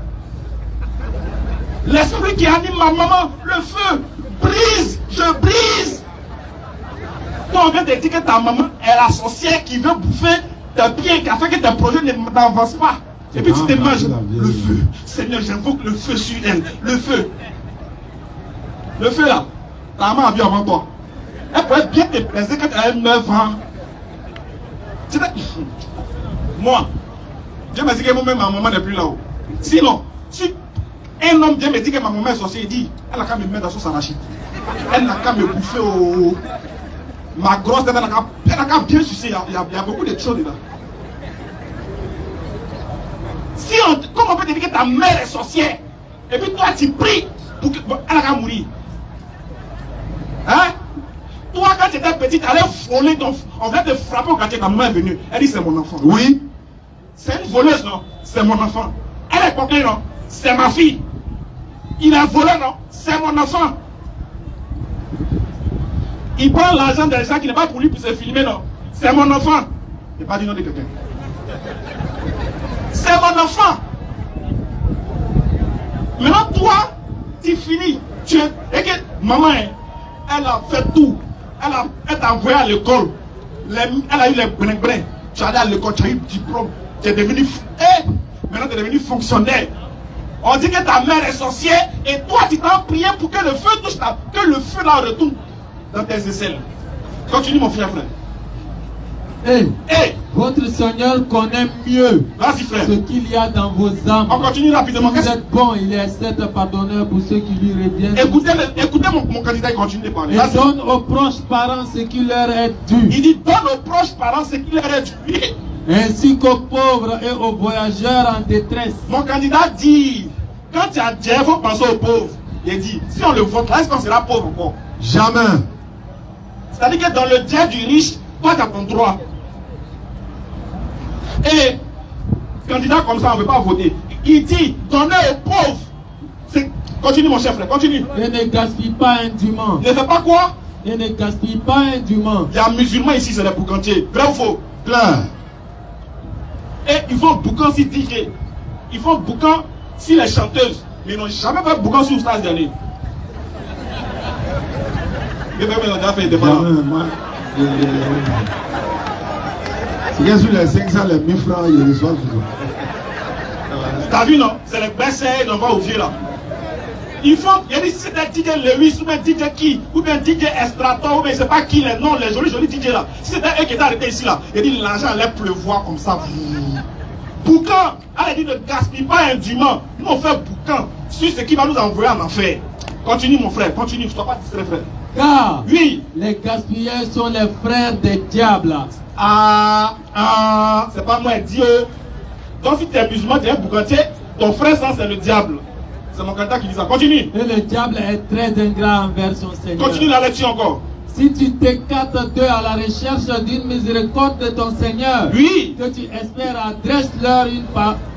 Speaker 2: L'esprit qui anime ma maman, le feu! Brise! Je brise! Toi, on vient de dire que ta maman est la sorcière qui veut bouffer tes pieds, qui a fait que tes projets n'avancent pas. Et puis tu te manges le feu. Seigneur, j'invoque le feu sur elle. Le feu. Le feu là. Ta maman a vu avant toi. Elle pourrait bien te plaisir quand elle a 9 ans. Moi, Dieu m'a dit que moi-même, ma maman n'est plus là-haut. Sinon, si un homme vient me dire que ma maman est sorcière, il dit, elle n'a qu'à me mettre dans son arachide. Elle n'a qu'à me bouffer au... Ma grosse tête, elle n'a qu'à bien sucer. Il y a beaucoup de choses là. Si comment on peut te dire que ta mère est sorcière, et puis toi tu pries pour qu'elle n'a qu'à mourir. Hein? Toi, quand tu étais petite, tu allais frôler ton... On va te frapper au quartier, ta maman est venue. Elle dit, c'est mon enfant.
Speaker 1: Oui.
Speaker 2: C'est une voleuse, non? C'est mon enfant. Elle est coquée, non? C'est ma fille. Il a volé, non? C'est mon enfant.
Speaker 3: Il prend l'argent des gens qui n'est pas pour lui pour se filmer, non. C'est mon enfant. Il n'est pas du nom de quelqu'un. C'est mon enfant. Maintenant, toi, tu finis. Et que maman, elle a fait tout. Elle t'a envoyé à l'école. Elle a eu les brin-brin. Tu es allé à l'école, tu as eu le diplôme. Tu es devenu. Maintenant, tu es devenu fonctionnaire. On dit que ta mère est sorcière et toi, tu t'en prié pour que le feu touche que le feu là retourne dans tes aisselles. Continue, mon frère.
Speaker 4: Votre Seigneur connaît mieux
Speaker 3: frère,
Speaker 4: ce qu'il y a dans vos âmes.
Speaker 3: On continue rapidement.
Speaker 4: Si vous êtes bon, il est certes pardonneur pour ceux qui lui reviennent.
Speaker 3: Écoutez mon candidat, il continue de parler.
Speaker 4: Et donne aux proches parents ce qui leur est dû.
Speaker 3: Il dit donne aux proches parents ce qui leur est dû.
Speaker 4: Ainsi qu'aux pauvres et aux voyageurs en détresse.
Speaker 3: Mon candidat dit, quand tu as Dieu, il faut penser aux pauvres. Il dit, si on le vote là, est-ce qu'on sera pauvre encore?
Speaker 1: Jamais.
Speaker 3: C'est-à-dire que dans le Dieu du riche, toi tu as ton droit. Et candidat comme ça, on ne veut pas voter. Il dit, donnez aux pauvres. Continue mon chef, frère, continue.
Speaker 4: Et ne gaspille pas indûment.
Speaker 3: Ne fais pas quoi?
Speaker 4: Et ne gaspille pas indûment.
Speaker 3: Il y a un musulman ici, c'est les boucantiers. Vrai ou faux?
Speaker 1: Clair.
Speaker 3: Et ils font boucan si DJ. Ils font boucan si les chanteuses. Mais ils n'ont jamais fait boucan sur Stars dernier. Mais on a déjà fait des fois.
Speaker 1: C'est que sur les 500, les 1000 francs, ils reçoivent toujours.
Speaker 3: T'as vu, non? C'est les baissés, ils n'ont pas au vieux là. Ils font, il y a des si c'est DJ Lewis, ou bien DJ qui, ou bien DJ Estrator, ou bien je sais pas qui, les noms, les jolis DJ là. Si c'était eux qui étaient arrêtés ici là, il dit l'argent allait pleuvoir comme ça. Boucan, elle a dit ne gaspille pas indûment. Nous on fait boucan sur ce qui va nous envoyer en enfer. Continue mon frère, continue, je ne dois pas distrait frère.
Speaker 4: Car
Speaker 3: oui,
Speaker 4: les gaspilleurs sont les frères des diables.
Speaker 3: C'est pas moi, Dieu. Donc si tu es musulman, tu es un boucantier, ton frère ça c'est le diable. C'est mon candidat qui dit ça. Continue.
Speaker 4: Et le diable est très ingrat envers son Seigneur.
Speaker 3: Continue la lecture encore.
Speaker 4: Si tu t'écartes d'eux à la recherche d'une miséricorde de ton Seigneur,
Speaker 3: oui,
Speaker 4: que tu espères, adresse-leur une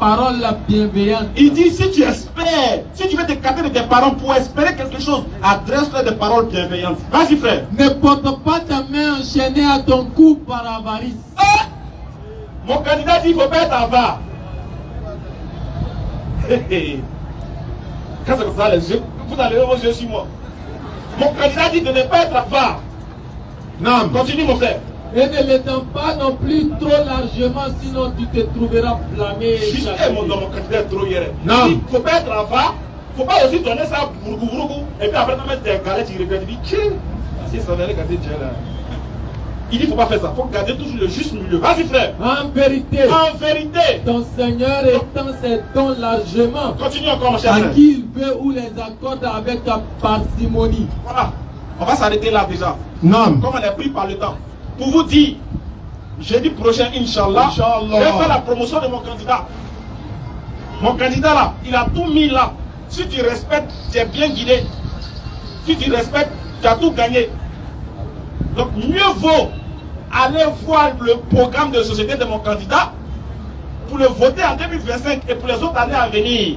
Speaker 4: parole bienveillante.
Speaker 3: Il dit si tu espères, si tu veux t'écarter de tes parents pour espérer quelque chose, adresse-leur des paroles bienveillantes. Vas-y frère.
Speaker 4: Ne porte pas ta main enchaînée à ton cou par avarice.
Speaker 3: Mon candidat dit qu'il ne faut pas être avare. Quand c'est comme ça, les yeux, vous allez vos yeux sur moi. Mon candidat dit de ne pas être avare. Non, continue mon frère.
Speaker 4: Et ne l'étends pas non plus trop largement, sinon tu te trouveras blâmé.
Speaker 3: Juste mon candidat trop hier.
Speaker 1: Non.
Speaker 3: Il ne faut pas être avare. Il ne faut pas aussi donner ça bourgou. Et puis après, tu mettre des galettes, il regrette. Il dit, tiens, si ça allait garder Dieu là. Il dit, il ne faut pas faire ça. Il faut garder toujours le juste milieu. Vas-y frère.
Speaker 4: En vérité. Ton Seigneur étend ses dons largement.
Speaker 3: Continue encore mon cher frère.
Speaker 4: À qui il veut ou les accorde avec parcimonie.
Speaker 3: Voilà. On va s'arrêter là déjà.
Speaker 1: Non.
Speaker 3: Comme on est pris par le temps. Pour vous dire, jeudi prochain, Inch'Allah, je vais faire la promotion de mon candidat. Mon candidat là, il a tout mis là. Si tu respectes, tu es bien guidé. Si tu respectes, tu as tout gagné. Donc mieux vaut aller voir le programme de société de mon candidat pour le voter en 2025 et pour les autres années à venir.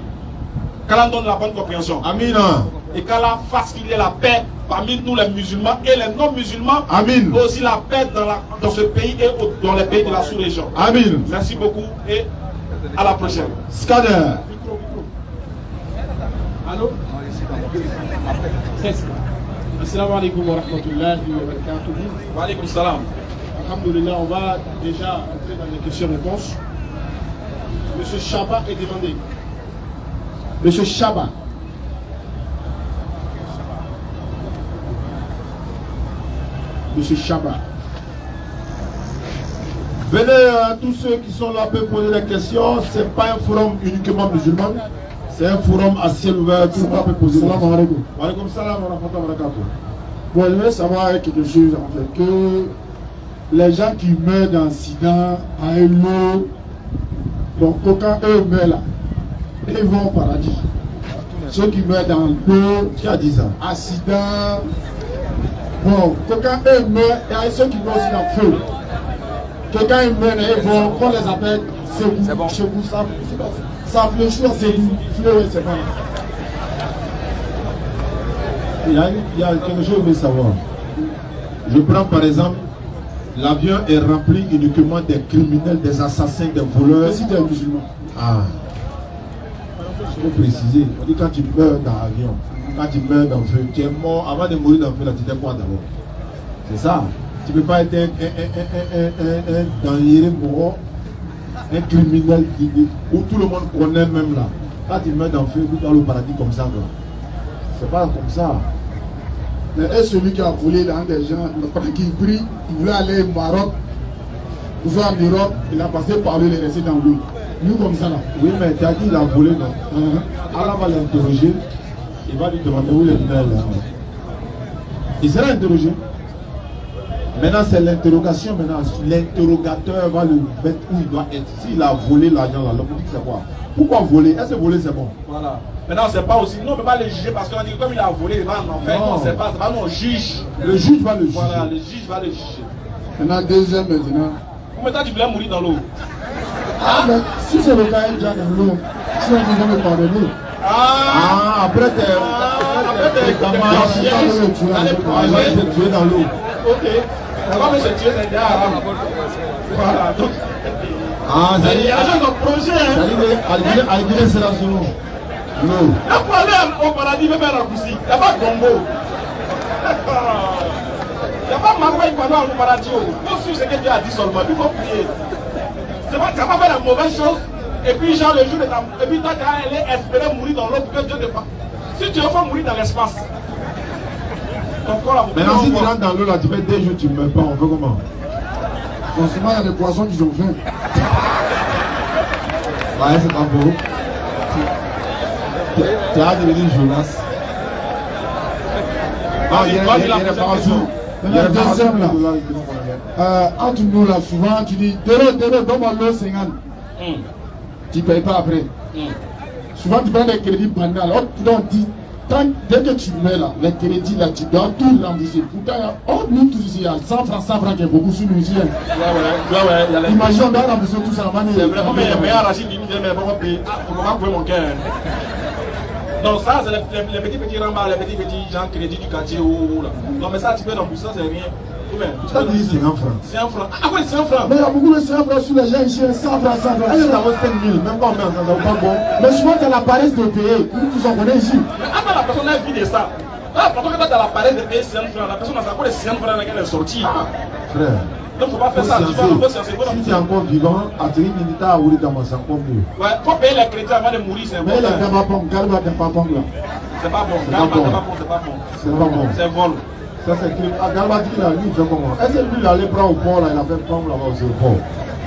Speaker 3: Qu'Allah donne la bonne compréhension.
Speaker 1: Amin.
Speaker 3: Et qu'Allah fasse qu'il y ait la paix parmi nous les musulmans et les non-musulmans.
Speaker 1: Amin.
Speaker 3: Aussi la paix dans ce pays et dans les pays de la sous-région.
Speaker 1: Amin.
Speaker 3: Merci beaucoup et à la prochaine.
Speaker 1: Scanner.
Speaker 5: Allô? Assalamu alaikum wa rahmatullahi wa barakatuh.
Speaker 3: Wa alaikum salam.
Speaker 5: Alhamdulillah, on va déjà entrer dans les questions-réponses. Monsieur Chaba est demandé. Monsieur Chaba. Monsieur Chaba.
Speaker 1: Venez tous ceux qui sont là peuvent poser des questions. Ce n'est pas un forum uniquement musulman. C'est un forum à ciel ouvert. Tout le monde peut poser des questions.
Speaker 5: Salam alaikum.
Speaker 1: Wa alaikum salam wa rahmatullahi wa barakatuh.
Speaker 5: Bon, je voudrais savoir quelque chose en fait. Que les gens qui meurent d'accident à l'eau, donc quand eux meurent là, ils vont au paradis. Ceux qui meurent dans l'eau,
Speaker 1: Qui a dit ça?
Speaker 5: accident. Bon, quand eux meurent, il y a ceux qui meurent aussi dans le feu. Que quand ils meurent, ils vont, qu'on les appelle Ségou, Ségou, ça fléchit en Ségou, fleuve, c'est pas.
Speaker 1: Il y a quelque chose que je veux savoir. Je prends par exemple, l'avion est rempli uniquement des criminels, des assassins, des voleurs.
Speaker 5: Et si tu es musulman?
Speaker 1: Ah, il faut préciser. On dit quand tu meurs dans l'avion, quand tu meurs dans le feu, tu es mort. Avant de mourir dans le feu, là, tu étais quoi d'abord? C'est ça. Tu ne peux pas être un dangereux mort, un criminel où tout le monde connaît même là. Quand tu meurs dans le feu, tu dans le paradis comme ça. C'est pas comme ça.
Speaker 5: Mais est celui qui a volé dans des gens, qui prie, il voulait aller au Maroc, il va en Europe, il a passé par lui, il est resté dans l'eau. Nous comme ça là.
Speaker 1: Oui, mais tu as dit qu'il a volé, non? Allah va l'interroger, il va lui demander où il est là. Il sera interrogé. Maintenant, c'est l'interrogation. Maintenant, l'interrogateur va le mettre où il doit être. S'il a volé l'argent là, l'optique c'est quoi? Pourquoi voler? Est-ce que voler c'est bon?
Speaker 3: Voilà. Maintenant, c'est pas aussi. Non, on ne peut pas le juger parce qu'on dit que comme il a volé, il va en enfer. Non, c'est pas non, juge.
Speaker 1: Le juge va le juger.
Speaker 3: Voilà, le juge va le juger.
Speaker 5: Maintenant, deuxième maintenant.
Speaker 3: Combien de temps tu voulais mourir dans l'eau?
Speaker 5: Ah, mais si c'est le cas, il est déjà dans l'eau. Si on dit me pardonner.
Speaker 1: Ah, après t'es tué dans l'eau.
Speaker 3: Ok. On va me se tuer, c'est déjà haram. Voilà. Donc,
Speaker 1: ah, ça
Speaker 3: il y a un projet.
Speaker 1: Al-Guinée c'est la zone. Non.
Speaker 3: Il faut aller au paradis, même à Rakoussi. Il n'y a pas de Congo. Il n'y a pas de Maroc pendant le paradis. Il faut suivre ce que Dieu a dit seulement. Il faut prier. C'est pas, tu n'as pas fait la mauvaise chose. Et puis, genre, le jour de ta. Et puis, toi, tu as allé espérer mourir dans l'eau pour que Dieu ne fasse. Si tu veux pas mourir dans l'espace.
Speaker 1: Maintenant, si tu rentres dans l'eau là, tu fais 2 jours, tu ne meurs pas. On fait comment?
Speaker 5: Forcément, il y a des poissons qui ont faim.
Speaker 1: Ouais, c'est pas beau. Tu as devenu Jonas. Ah, il y a des parachutes.
Speaker 5: Il y a le deuxième là. Entre nous là, souvent, tu dis donne-moi l'eau 50. Tu ne payes pas après. Souvent, tu prends des crédits banals. On dit, dès que tu mets là, les crédits là, tu dois tout rembourser. Pourtant, nous tous ici, il y a 100 francs qui est beaucoup sur nous ici. Imagine, on doit rembourser tout ça.
Speaker 3: C'est vraiment meilleur Rachid qui me dit, mais pourquoi payer? Pourquoi couper mon cœur? Non, ça, c'est les petits rembars, les petits gens crédits du quartier. Non, mais ça, tu peux rembourser, c'est rien.
Speaker 1: Tu as dit c'est 1 franc.
Speaker 3: C'est 1 franc. Ah oui, c'est 1 franc.
Speaker 5: Mais il y a beaucoup de 100 francs sur les gens ici, 100 francs, 100 francs.
Speaker 1: Elle est dans 5 000, même pas en même, ça ne pas bon.
Speaker 5: Mais souvent, tu as la paresse de payer. Nous tous en connaissons ici.
Speaker 3: Mais après, la personne a vu de ça. Là, pendant que tu as la paresse de payer 100 francs, la personne a encore les 100 francs dans lesquels elle est sortie.
Speaker 1: Frère.
Speaker 3: Donc, il ne faut pas faire ça.
Speaker 1: Si tu es encore vivant, à te dire que tu as oublié dans mon sang, encore mieux.
Speaker 3: Ouais, il faut payer les crédits avant de mourir, c'est important.
Speaker 5: Mais les gabapons, là.
Speaker 3: C'est pas bon.
Speaker 1: C'est pas bon.
Speaker 3: C'est pas bon. C'est vol.
Speaker 1: Ça c'est que Galba dit qu'il a lui, il fait comment? Est-ce que lui il allait prendre au port là, il a fait prendre là-bas au port.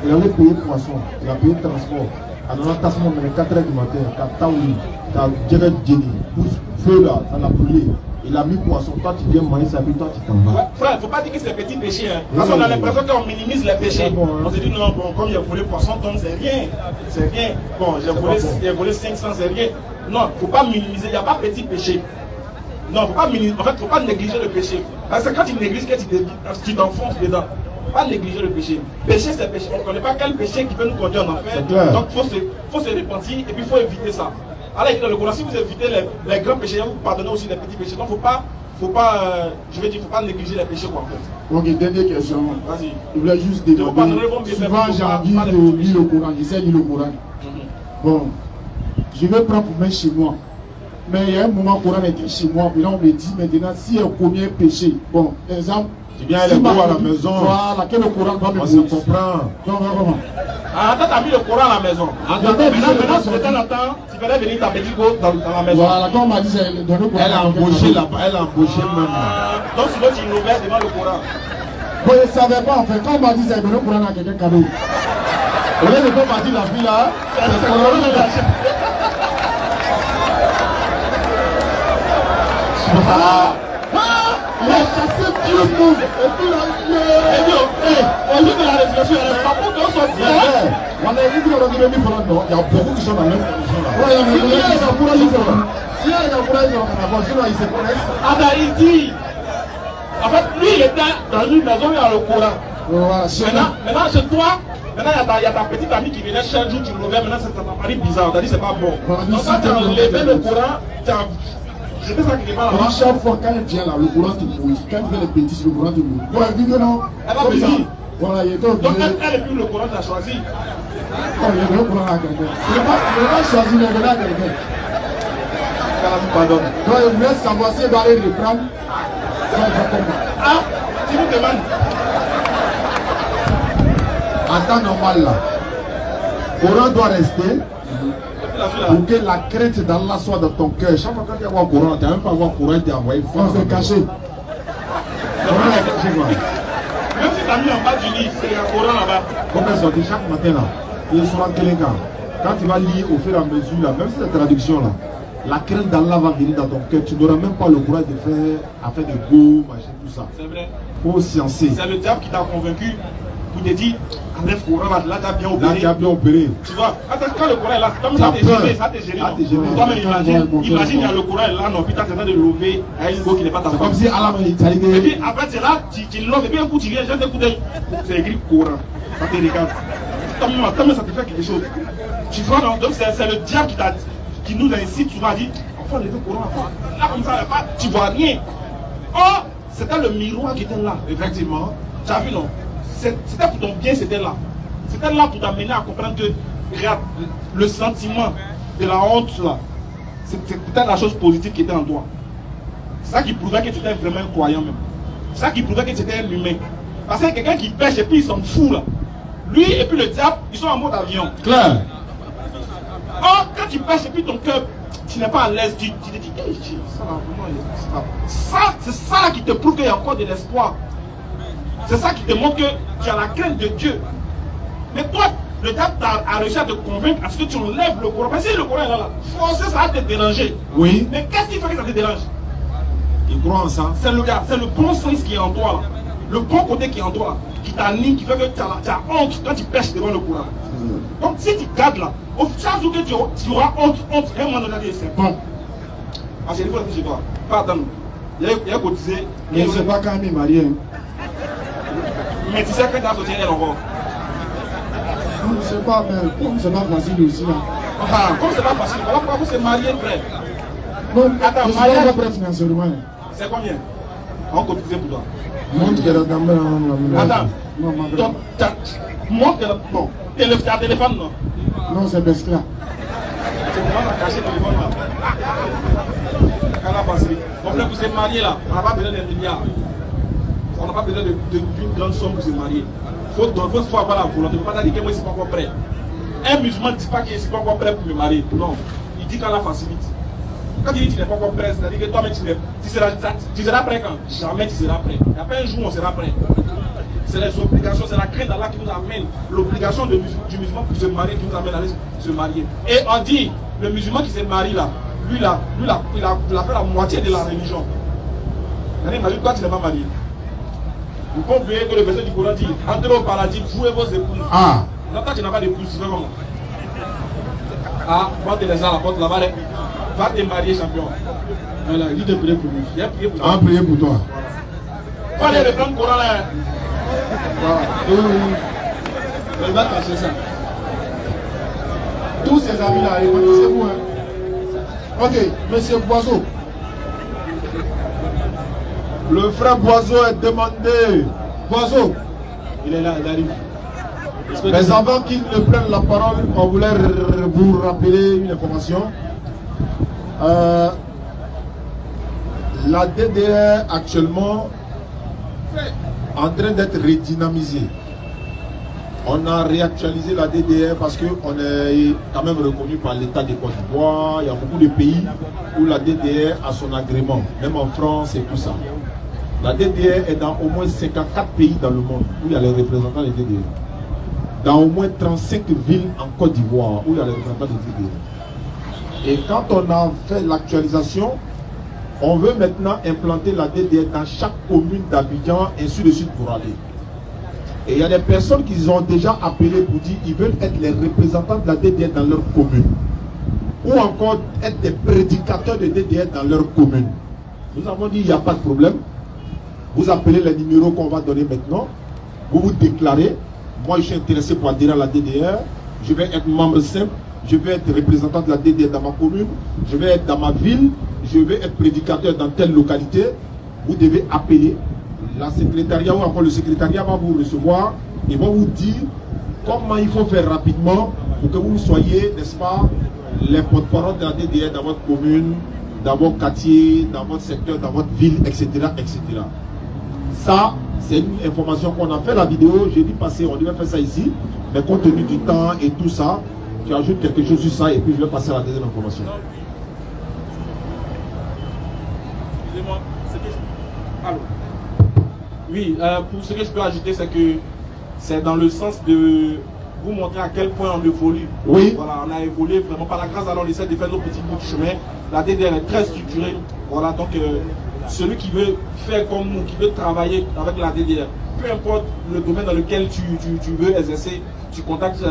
Speaker 1: Il allait payer poisson, il a payé le transport. À 4h du matin, quand Taouli, t'as direct Jenny, feu là, ça l'a brûlé. Il a mis poisson, toi tu viens manger ça, puis toi tu t'en vas.
Speaker 3: Frère, il ne faut pas dire que c'est petit péché. Hein. Parce qu'on a l'impression qu'on minimise les péchés. On se dit non, bon, comme il a volé poisson, tonnes, c'est rien. C'est rien. Bon, j'ai volé 500, c'est rien. Non, il ne faut pas minimiser, il n'y a pas petit péché. Non, faut pas minimiser. En fait, il ne faut pas négliger le péché. Parce que quand tu négliges, tu t'enfonces dedans. Pas négliger le péché. Péché, c'est péché. On ne connaît pas quel péché qui peut nous conduire en enfer. Donc, il faut se repentir et puis il faut éviter ça. Alors, dans le Coran, si vous évitez les grands péchés, vous pardonnez aussi les petits péchés. Donc, faut pas négliger les péchés, quoi, en fait.
Speaker 5: Ok, dernière question.
Speaker 3: Vas-y.
Speaker 5: Je voulais juste demander. Souvent, j'ai envie de lire le Coran. J'essaie de lire le Coran. Bon, je vais prendre pour mettre chez moi. Mais il y a un moment, le Coran était chez moi. Puis là, on me dit maintenant, si un premier péché, bon, exemple.
Speaker 1: Tu viens aller voir à la maison.
Speaker 5: Voilà, que le Coran va me
Speaker 1: on se comprend.
Speaker 5: Comment?
Speaker 3: Ah, toi, tu as mis le Coran à la maison. Maintenant, de temps en temps, tu fallait venir ta petite go dans la maison.
Speaker 5: Voilà, quand on m'a dit, j'ai donné le Coran.
Speaker 1: Elle a embauché là-bas, elle a embauché même.
Speaker 3: Donc, sinon, tu innoves devant le Coran.
Speaker 5: Bon, je ne savais pas, en fait. Quand on m'a dit, j'ai donné le Coran à quelqu'un cadeau.
Speaker 1: Au lieu de pas partir la fille là, c'est le Coran de la
Speaker 5: il a chassé tout le monde. Et puis là,
Speaker 3: au lieu de la réflexion, elle est pas pour qu'on soit bien.
Speaker 1: On a dit qu'on a donné 1000 francs, non? Il y a beaucoup qui sont dans la même condition là.
Speaker 5: ouais, il y a des courage.
Speaker 1: Si il y a des courage, ils se connaissent.
Speaker 3: Ah ben il dit. En fait, lui il était dans une maison, il y a le Coran.
Speaker 5: Voilà,
Speaker 3: maintenant chez toi, maintenant il y a ta petite amie qui venait chaque jour, tu le levais, maintenant ça t'a paru bizarre, t'as dit c'est pas bon. Donc quand tu as enlevé le Coran,
Speaker 2: C'était ça qui n'est pas là-bas.
Speaker 5: Chaque fois quand elle vient là, le courant te bouge. Quand elle fait les bêtises, le courant te bouge. Bon, elle dit que non.
Speaker 2: Elle va venir.
Speaker 5: Voilà, il était
Speaker 2: Donc
Speaker 5: obligé.
Speaker 2: elle et puis le courant t'a choisi.
Speaker 5: Oh, il y a le courant à quelqu'un. Il n'a pas choisi, mais il est à quelqu'un.
Speaker 1: Pardon.
Speaker 5: Donc il voulait savoir si elle doit aller reprendre. Ça, il va comprendre.
Speaker 2: Ah, tu nous demandes.
Speaker 1: En temps normal là, courant doit rester pour que la crainte d'Allah soit dans ton cœur. Chaque fois que tu vois courant, tu n'as même pas voir courant, tu es envoyé.
Speaker 5: On s'est caché.
Speaker 1: Courant est caché quoi.
Speaker 2: Même si tu as mis en bas du lit, c'est un courant là-bas.
Speaker 1: Comme elle sortit chaque matin là, il est sur un télécan. Quand tu vas lire au fur et à mesure là, même si c'est la traduction là, la crainte d'Allah va venir dans ton cœur. Tu n'auras même pas le courage de faire des go, machin, tout ça.
Speaker 2: C'est vrai.
Speaker 1: Faut sciencer.
Speaker 2: C'est le diable qui t'a convaincu pour te dire enlève courant là, tu as bien
Speaker 1: Là,
Speaker 2: opéré.
Speaker 1: tu as bien opéré.
Speaker 2: Tu vois, attends, quand le courant est là, comme
Speaker 1: Ça
Speaker 2: ça t'est
Speaker 1: peur.
Speaker 2: gêné, ça t'est gêné.
Speaker 1: Ça t'est gêné.
Speaker 2: Toi-même imagine, il y a le courant est là, non, puis tu es en train de lever à une go qui n'est pas ta
Speaker 1: C'est
Speaker 2: femme.
Speaker 1: comme si Allah m'a dit,
Speaker 2: Et puis après, tu es là, tu l'ouvres, et puis un coup, tu viens, j'ai un coup d'œil. C'est écrit courant. Ça te regarde. Toi-même, ça te fait quelque chose. Tu vois, non? Donc c'est le diable qui nous incite souvent à dire enfin, lever le courant. Là, comme ça, tu vois rien. Oh, c'était le miroir qui était là.
Speaker 1: effectivement,
Speaker 2: Tu as vu, non? C'était pour ton bien, c'était là. C'était là pour t'amener à comprendre que, regarde, le sentiment de la honte, là, c'était la chose positive qui était en toi. C'est ça qui prouvait que tu étais vraiment un croyant, même. C'est ça qui prouvait que tu étais un humain. Parce que quelqu'un qui pêche et puis il s'en fout, là. Lui et puis le diable, ils sont en mode avion.
Speaker 1: clair.
Speaker 2: Oh, quand tu pêches et puis ton cœur, tu n'es pas à l'aise, tu te dis, hey, ça, là, vraiment, c'est ça qui te prouve qu'il y a encore de l'espoir. C'est ça qui te montre que tu as la crainte de Dieu. Mais toi, le diable a réussi à te convaincre à ce que tu enlèves le courant. Parce que si le courant est là, forcément ça va te déranger.
Speaker 1: Oui.
Speaker 2: Mais qu'est-ce qui fait que ça te dérange?
Speaker 1: Il croit en ça.
Speaker 2: C'est le bon sens qui est en toi. Là. Le bon côté qui est en toi. Là, qui t'anime, qui fait que tu as honte quand tu pêches devant le courant. Donc si tu gardes là, chaque jour que tu auras honte, à un moment donné, c'est bon. Ah, j'ai dit que je dois. Pardon. Il a cotisé.
Speaker 5: Mais je ne sais pas quand il est marié.
Speaker 2: Mais tu sais que tu as sauté elle encore.
Speaker 5: Je ne sais pas, mais comme c'est pas facile aussi là.
Speaker 2: Ah, comme c'est pas facile, voilà pourquoi vous êtes marié, frère.
Speaker 5: Non,
Speaker 2: Attends,
Speaker 5: je ne suis
Speaker 2: mariage.
Speaker 5: pas prêt financièrement.
Speaker 2: C'est combien? On cotise pour toi.
Speaker 5: Montre qu'elle a tombé dans la
Speaker 2: Attends.
Speaker 5: Non, ma grande.
Speaker 2: Montre que bon. T'as téléphone, non?
Speaker 5: Non, c'est Bescla.
Speaker 2: Tu commences à cacher le téléphone là. Quand la passe. Mon frère, vous êtes marié là. On n'a pas besoin d'un milliard. On n'a pas besoin d'une grande somme pour se marier. Il faut avoir la volonté. Il ne faut pas dire que moi je ne suis pas encore prêt. Un musulman ne dit pas que je ne suis pas encore prêt pour me marier. Non. Il dit qu'on la facilite. Quand il dit que tu n'es pas encore prêt, c'est-à-dire que toi-même tu seras prêt quand? Jamais tu seras prêt. Il n'y a pas un jour où on sera prêt. C'est les obligations, c'est la crainte d'Allah qui nous amène. L'obligation du musulman pour se marier qui nous amène à aller se marier. Et on dit, le musulman qui se marie là, lui il a fait la moitié de la religion. Imagine toi tu n'es pas marié. Vous comprenez que le verset du Coran dit, entrez au paradis, vous et vos épouses.
Speaker 1: Ah,
Speaker 2: Non, toi tu n'as pas d'épouse, tu fais comment? Ah, va te laisser à la porte là-bas, va te marier champion.
Speaker 5: Voilà, il dit de prier pour lui.
Speaker 2: Viens prier pour
Speaker 1: on va
Speaker 2: toi.
Speaker 1: prier pour toi.
Speaker 2: Faut aller reprendre le Coran là.
Speaker 5: Oui. Mais il va cacher ça. Tous ces amis là, ils connaissent vous. Hein. Ok, monsieur Boiseau.
Speaker 1: Le frère Boiseau est demandé.
Speaker 5: Boiseau. Il est là, il arrive.
Speaker 1: Mais avant qu'il ne prenne la parole, on voulait vous rappeler une information. La DDR actuellement en train d'être redynamisée. On a réactualisé la DDR parce qu'on est quand même reconnu par l'État de Côte d'Ivoire. Il y a beaucoup de pays où la DDR a son agrément, même en France et tout ça. La DDR est dans au moins 54 pays dans le monde où il y a les représentants des DDR. Dans au moins 35 villes en Côte d'Ivoire où il y a les représentants des DDR. Et quand on a fait l'actualisation, on veut maintenant implanter la DDR dans chaque commune d'Abidjan, ainsi de suite pour aller. Et il y a des personnes qui ont déjà appelé pour dire qu'ils veulent être les représentants de la DDR dans leur commune. Ou encore être des prédicateurs de DDR dans leur commune. Nous avons dit il n'y a pas de problème. Vous appelez les numéros qu'on va donner maintenant. Vous vous déclarez. Moi je suis intéressé pour adhérer à la DDR. Je vais être membre simple. je vais être représentant de la DDR dans ma commune, je vais être dans ma ville, je vais être prédicateur dans telle localité, vous devez appeler la secrétariat ou encore le secrétariat va vous recevoir et va vous dire comment il faut faire rapidement pour que vous soyez, n'est-ce pas, les porte-parole de la DDR dans votre commune, dans votre quartier, dans votre secteur, dans votre ville, etc. etc. Ça, c'est une information qu'on a fait la vidéo, j'ai dit passer, on devait faire ça ici, mais compte tenu du temps et tout ça, tu ajoutes quelque chose sur ça et puis je vais passer à la deuxième information.
Speaker 2: Excusez-moi, allô. Oui, pour ce que je peux ajouter, c'est que c'est dans le sens de vous montrer à quel point on évolue.
Speaker 1: Oui.
Speaker 2: Voilà, on a évolué vraiment par la grâce, alors on essaie de faire nos petits bouts de chemin. La DDR est très structurée. Voilà, donc celui qui veut faire comme nous, qui veut travailler avec la DDR, peu importe le domaine dans lequel tu veux exercer, tu contactes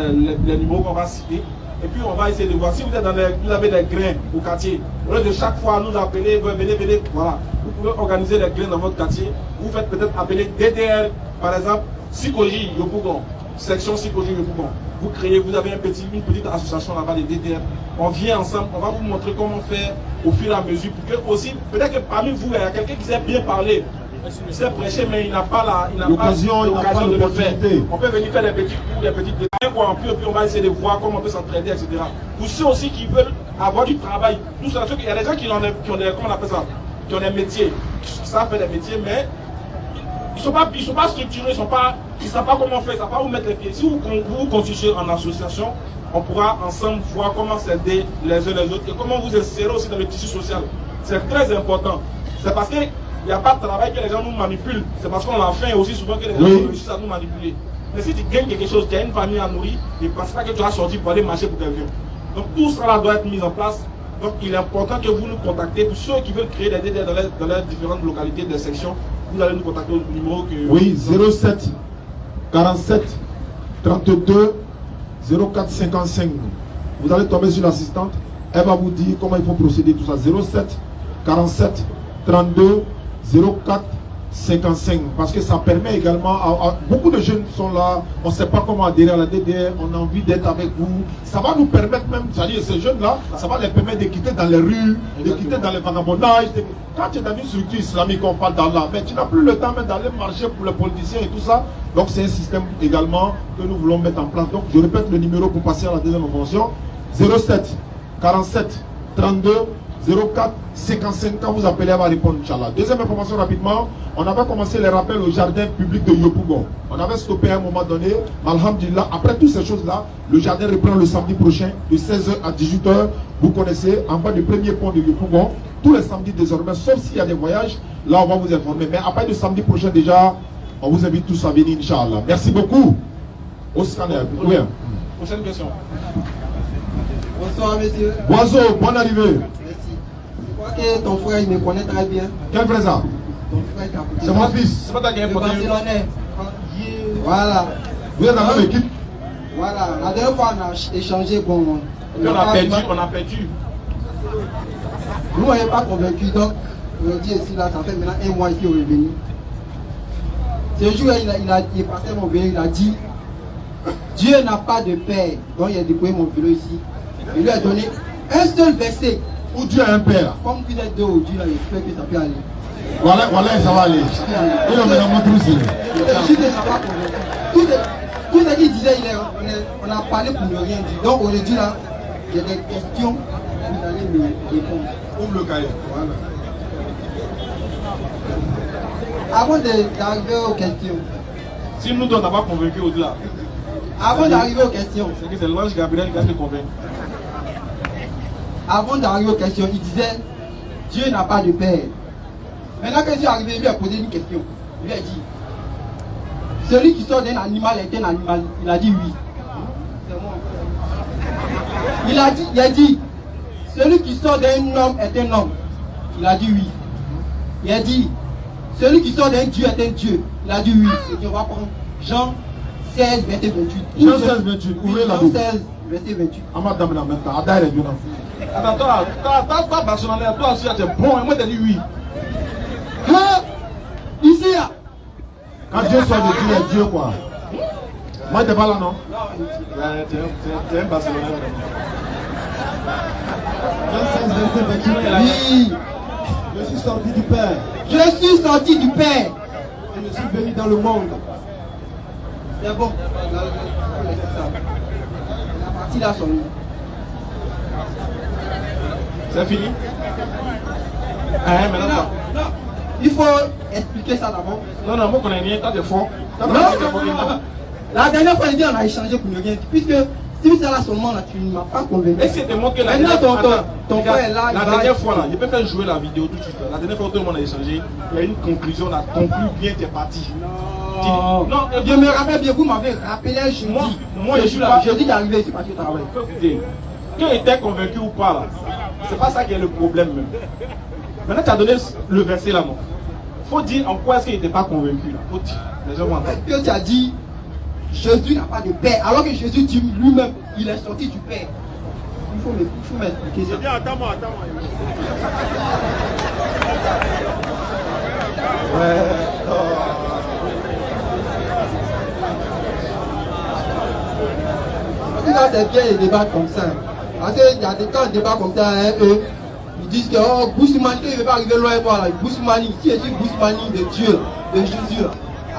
Speaker 2: les numéros qu'on va citer. Et puis on va essayer de voir si vous êtes vous avez des grains au quartier. Au lieu de chaque fois nous appeler, venez, voilà. Vous pouvez organiser les grains dans votre quartier. Vous faites peut-être appeler DDR, par exemple, Sikoji Yopougon, section Sikoji Yopougon. Vous créez, vous avez une petite association là-bas de DDR. On vient ensemble, on va vous montrer comment faire au fur et à mesure pour que aussi, peut-être que parmi vous, il y a quelqu'un qui sait bien parler. Il sait prêcher, mais il n'a pas l'occasion de le faire. On peut venir faire des petits cours, des petites détails, puis on va essayer de voir comment on peut s'entraider, etc. Pour ceux aussi qui veulent avoir du travail, il y a des gens qui ont des, comment on appelle ça, qui ont des métiers, qui savent faire des métiers, mais ils ne sont pas structurés, ils ne savent pas comment faire, ils ne savent pas où mettre les pieds. Si vous constituez en association, on pourra ensemble voir comment s'aider les uns les autres et comment vous insérer aussi dans le tissu social. C'est très important. C'est parce que il n'y a pas de travail que les gens nous manipulent. C'est parce qu'on a faim aussi souvent que les gens réussissent à nous manipuler. Mais si tu gagnes quelque chose, tu as une famille à nourrir, ne pense pas que tu vas sortir pour aller marcher pour quelqu'un. Donc tout cela doit être mis en place. Donc il est important que vous nous contactez. Pour ceux qui veulent créer des DDR dans les différentes localités, des sections, vous allez nous contacter au numéro que...
Speaker 1: Oui, 07 47 32 04 55. Vous allez tomber sur l'assistante. Elle va vous dire comment il faut procéder, tout ça. 07 47 32 04 55, parce que ça permet également à beaucoup de jeunes qui sont là, on ne sait pas comment adhérer à la DDR, on a envie d'être avec vous, ça va nous permettre même, c'est-à-dire ces jeunes là, ça va les permettre de quitter dans les rues, de quitter dans les vagabondages. Quand tu es dans une structure islamique, on parle d'Allah, mais tu n'as plus le temps même d'aller marcher pour les politiciens et tout ça. Donc c'est un système également que nous voulons mettre en place. Donc je répète le numéro pour passer à la deuxième information: 07 47 32 04 55. Quand vous appelez, elle va répondre, Inch'Allah. Deuxième information rapidement, on avait commencé les rappels au jardin public de Yopougon. On avait stoppé à un moment donné. Alhamdulillah, après toutes ces choses-là, le jardin reprend le samedi prochain de 16h à 18h. Vous connaissez, en bas du premier pont de Yopougon, tous les samedis désormais, sauf s'il y a des voyages, là on va vous informer. Mais après le samedi prochain déjà, on vous invite tous à venir, Inch'Allah. Merci beaucoup. Au scanner. Oui.
Speaker 2: Prochaine question.
Speaker 6: Bonsoir, monsieur.
Speaker 1: Boiseau, bonne arrivée.
Speaker 6: Je crois que ton frère, il me connaît très bien.
Speaker 1: Quel frère ça?
Speaker 6: Ton frère qui a
Speaker 1: C'est mon fils.
Speaker 2: C'est pas ta game
Speaker 6: le
Speaker 2: pour
Speaker 6: Barcelonais. Voilà.
Speaker 1: Vous êtes dans la même équipe?
Speaker 6: Voilà. La dernière fois, on a échangé. Bon,
Speaker 2: on a perdu.
Speaker 6: Nous, on n'est pas convaincus. Donc, on dit ici, là, ça fait maintenant 1 mois qu'il est revenu. Ce jour, il est passé mon vélo, il a dit Dieu n'a pas de père. Donc, il a déployé mon vélo ici. Il lui a donné un seul verset.
Speaker 1: Où Dieu a un père.
Speaker 6: Comme vous êtes deux aujourd'hui, là, j'espère que ça peut aller.
Speaker 1: Voilà, ça va aller. Il a maintenant montré aussi.
Speaker 6: Je ne pas convaincu. Tout ce qu'il disait, on a parlé pour ne rien dire. Donc aujourd'hui là, il y a des questions, vous allez me répondre.
Speaker 1: Ouvre le cahier.
Speaker 6: Voilà. Avant d'arriver aux questions.
Speaker 2: Si nous, on n'a pas convaincu au-delà.
Speaker 6: Avant d'arriver aux questions.
Speaker 2: C'est que c'est l'ange Gabriel qui a été convaincu.
Speaker 6: Avant d'arriver aux questions, il disait Dieu n'a pas de père. Maintenant que Dieu est arrivé, il lui a posé une question. Il lui a dit celui qui sort d'un animal est un animal. Il a dit oui. Il a dit celui qui sort d'un homme est un homme. Il a dit oui. Il a dit celui qui sort d'un Dieu est un Dieu. Il a dit oui. Et on va prendre Jean 16, verset 28.
Speaker 1: Jean 16, 28. Ouvrez la bouche.
Speaker 6: Jean 16, verset 28.
Speaker 1: Amadame en même temps. Adaire est bien.
Speaker 2: Attends, toi, Barcelonais, toi aussi, tu es bon. Et moi, tu as dit oui.
Speaker 6: Ici, là.
Speaker 1: Quand Dieu sort de Dieu, est Dieu quoi. Moi, t'es pas là, non?
Speaker 2: T'es un Barcelonais.
Speaker 6: Oui.
Speaker 5: Je suis sorti du Père
Speaker 6: Je suis sorti du Père.
Speaker 5: et je suis venu dans le monde.
Speaker 6: C'est bon. La partie là sont.
Speaker 2: C'est fini? Maintenant.
Speaker 6: Non. Il faut expliquer ça d'abord.
Speaker 2: Non, moi, je connais rien. T'as des fonds.
Speaker 6: Non. La dernière fois, on a échangé pour ne rien dire. Puisque si c'est là seulement, là, tu ne m'as pas convaincu.
Speaker 2: Et c'était moi que la
Speaker 6: Maintenant,
Speaker 2: dernière
Speaker 6: ton frère est là.
Speaker 2: La dernière fois, là, je peux faire jouer la vidéo tout de suite. La dernière fois, tout le monde a échangé. Il y a une conclusion, on a conclu bien tes parties.
Speaker 6: Non, je me rappelle bien, vous m'avez rappelé un jeudi.
Speaker 2: Moi, je suis là.
Speaker 6: Jeudi d'arriver ici parce que tu travailles.
Speaker 2: Écoutez, que était convaincu ou pas, là, c'est pas ça qui est le problème même. Maintenant, tu as donné le verset là, non? Faut dire en quoi est-ce qu'il n'était pas convaincu là. Faut dire. Les gens vont entendre.
Speaker 6: Que tu as dit, Jésus n'a pas de père. Alors que Jésus dit lui-même, il est sorti du père. Il faut m'expliquer ça.
Speaker 3: Bien, attends-moi.
Speaker 6: Là, c'est bien les débats comme ça. Parce qu'il y a des temps de débats comme ça, hein, eux, ils disent que oh, Boussoumani, il ne veut pas arriver loin moi là. Boussoumani, si je suis Boussoumani de Dieu, de Jésus, là,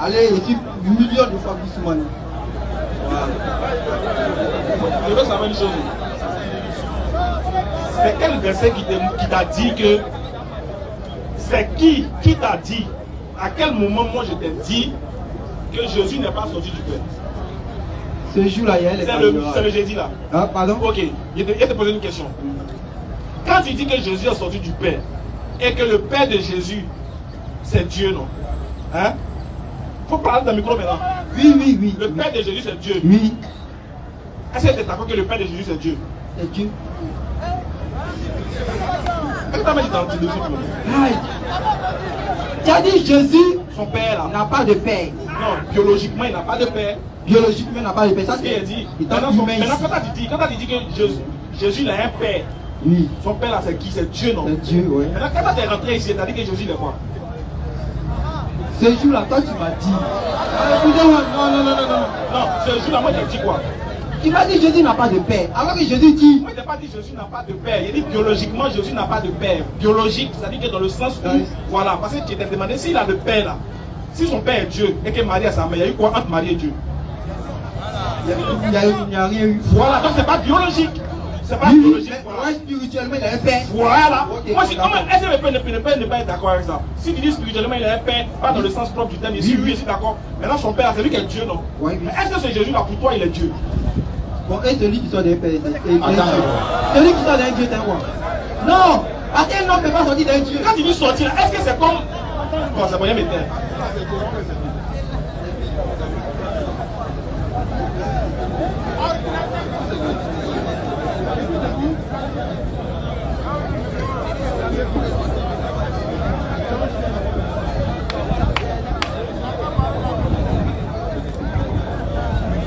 Speaker 6: allez, je suis millions de fois Boussoumani. Voilà.
Speaker 2: Je veux savoir une chose. C'est quel verset qui t'a dit que. C'est qui t'a dit? À quel moment moi je t'ai dit que Jésus n'est pas sorti du Père?
Speaker 6: Ce jour-là, il y a les
Speaker 2: C'est le jeudi là.
Speaker 6: Ah, pardon?
Speaker 2: Ok, je te pose une question. Quand tu dis que Jésus est sorti du Père et que le Père de Jésus, c'est Dieu, non? Hein? Faut parler dans le micro maintenant.
Speaker 6: Oui.
Speaker 2: Le Père de Jésus, c'est Dieu.
Speaker 6: Oui,
Speaker 2: Est-ce que tu es d'accord que le Père de Jésus, c'est Dieu?
Speaker 6: c'est Dieu.
Speaker 2: Est-ce que tu as mis dans l'antidosie?
Speaker 6: Aïe. Tu as dit Jésus
Speaker 2: Son Père là.
Speaker 6: n'a pas de père.
Speaker 2: Non, biologiquement, il n'a pas de Père.
Speaker 6: Biologiquement, il n'a pas de père. Ça,
Speaker 2: Ce qu'il a dit.
Speaker 6: il
Speaker 2: Maintenant,
Speaker 6: humain ici.
Speaker 2: quand tu dis que Jésus il a un Père,
Speaker 6: Oui,
Speaker 2: son Père là, c'est qui? C'est Dieu, non?
Speaker 6: c'est Dieu, oui.
Speaker 2: Maintenant, quand tu es rentré ici, tu as dit que Jésus il est quoi?
Speaker 6: Ce jour-là, toi, tu m'as dit. Écoutez-moi, non.
Speaker 2: Non, ce jour-là, moi, j'ai dit quoi?
Speaker 6: Tu m'as dit Jésus n'a pas de père. Alors que Jésus dit.
Speaker 2: Moi, je n'ai pas dit Jésus n'a pas de père. Il dit biologiquement, Jésus n'a pas de père. Biologique, c'est-à-dire que dans le sens où, voilà, parce que tu t'es demandé s'il a le père là, si son père est Dieu et que Marie a sa mère, il y a eu quoi entre Marie et Dieu?
Speaker 6: Il n'y a rien eu.
Speaker 2: Voilà, donc c'est pas biologique. C'est pas
Speaker 6: Oui,
Speaker 2: biologique.
Speaker 6: mais
Speaker 2: Voilà.
Speaker 6: ouais, spirituellement, il a un père.
Speaker 2: Voilà.
Speaker 6: Ok,
Speaker 2: Moi, si,
Speaker 6: d'accord.
Speaker 2: est-ce que le père ne peut pas être d'accord avec ça? Si tu dis spirituellement, il a un père, pas dans le sens propre du terme, ici, oui, je suis d'accord. Maintenant, son père, c'est lui qui est Dieu, non?
Speaker 6: Oui.
Speaker 2: Mais est-ce que ce Jésus là, pour toi, il est Dieu?
Speaker 6: Bon, et celui qui sort d'un père, c'est un
Speaker 1: Attends.
Speaker 6: Dieu. Celui qui sort d'un Dieu, c'est quoi? Non! Parce qu'un homme ne peut pas sortir d'un Dieu.
Speaker 2: Quand tu dis sortir, est-ce que c'est comme. Bon, c'est moyen métal.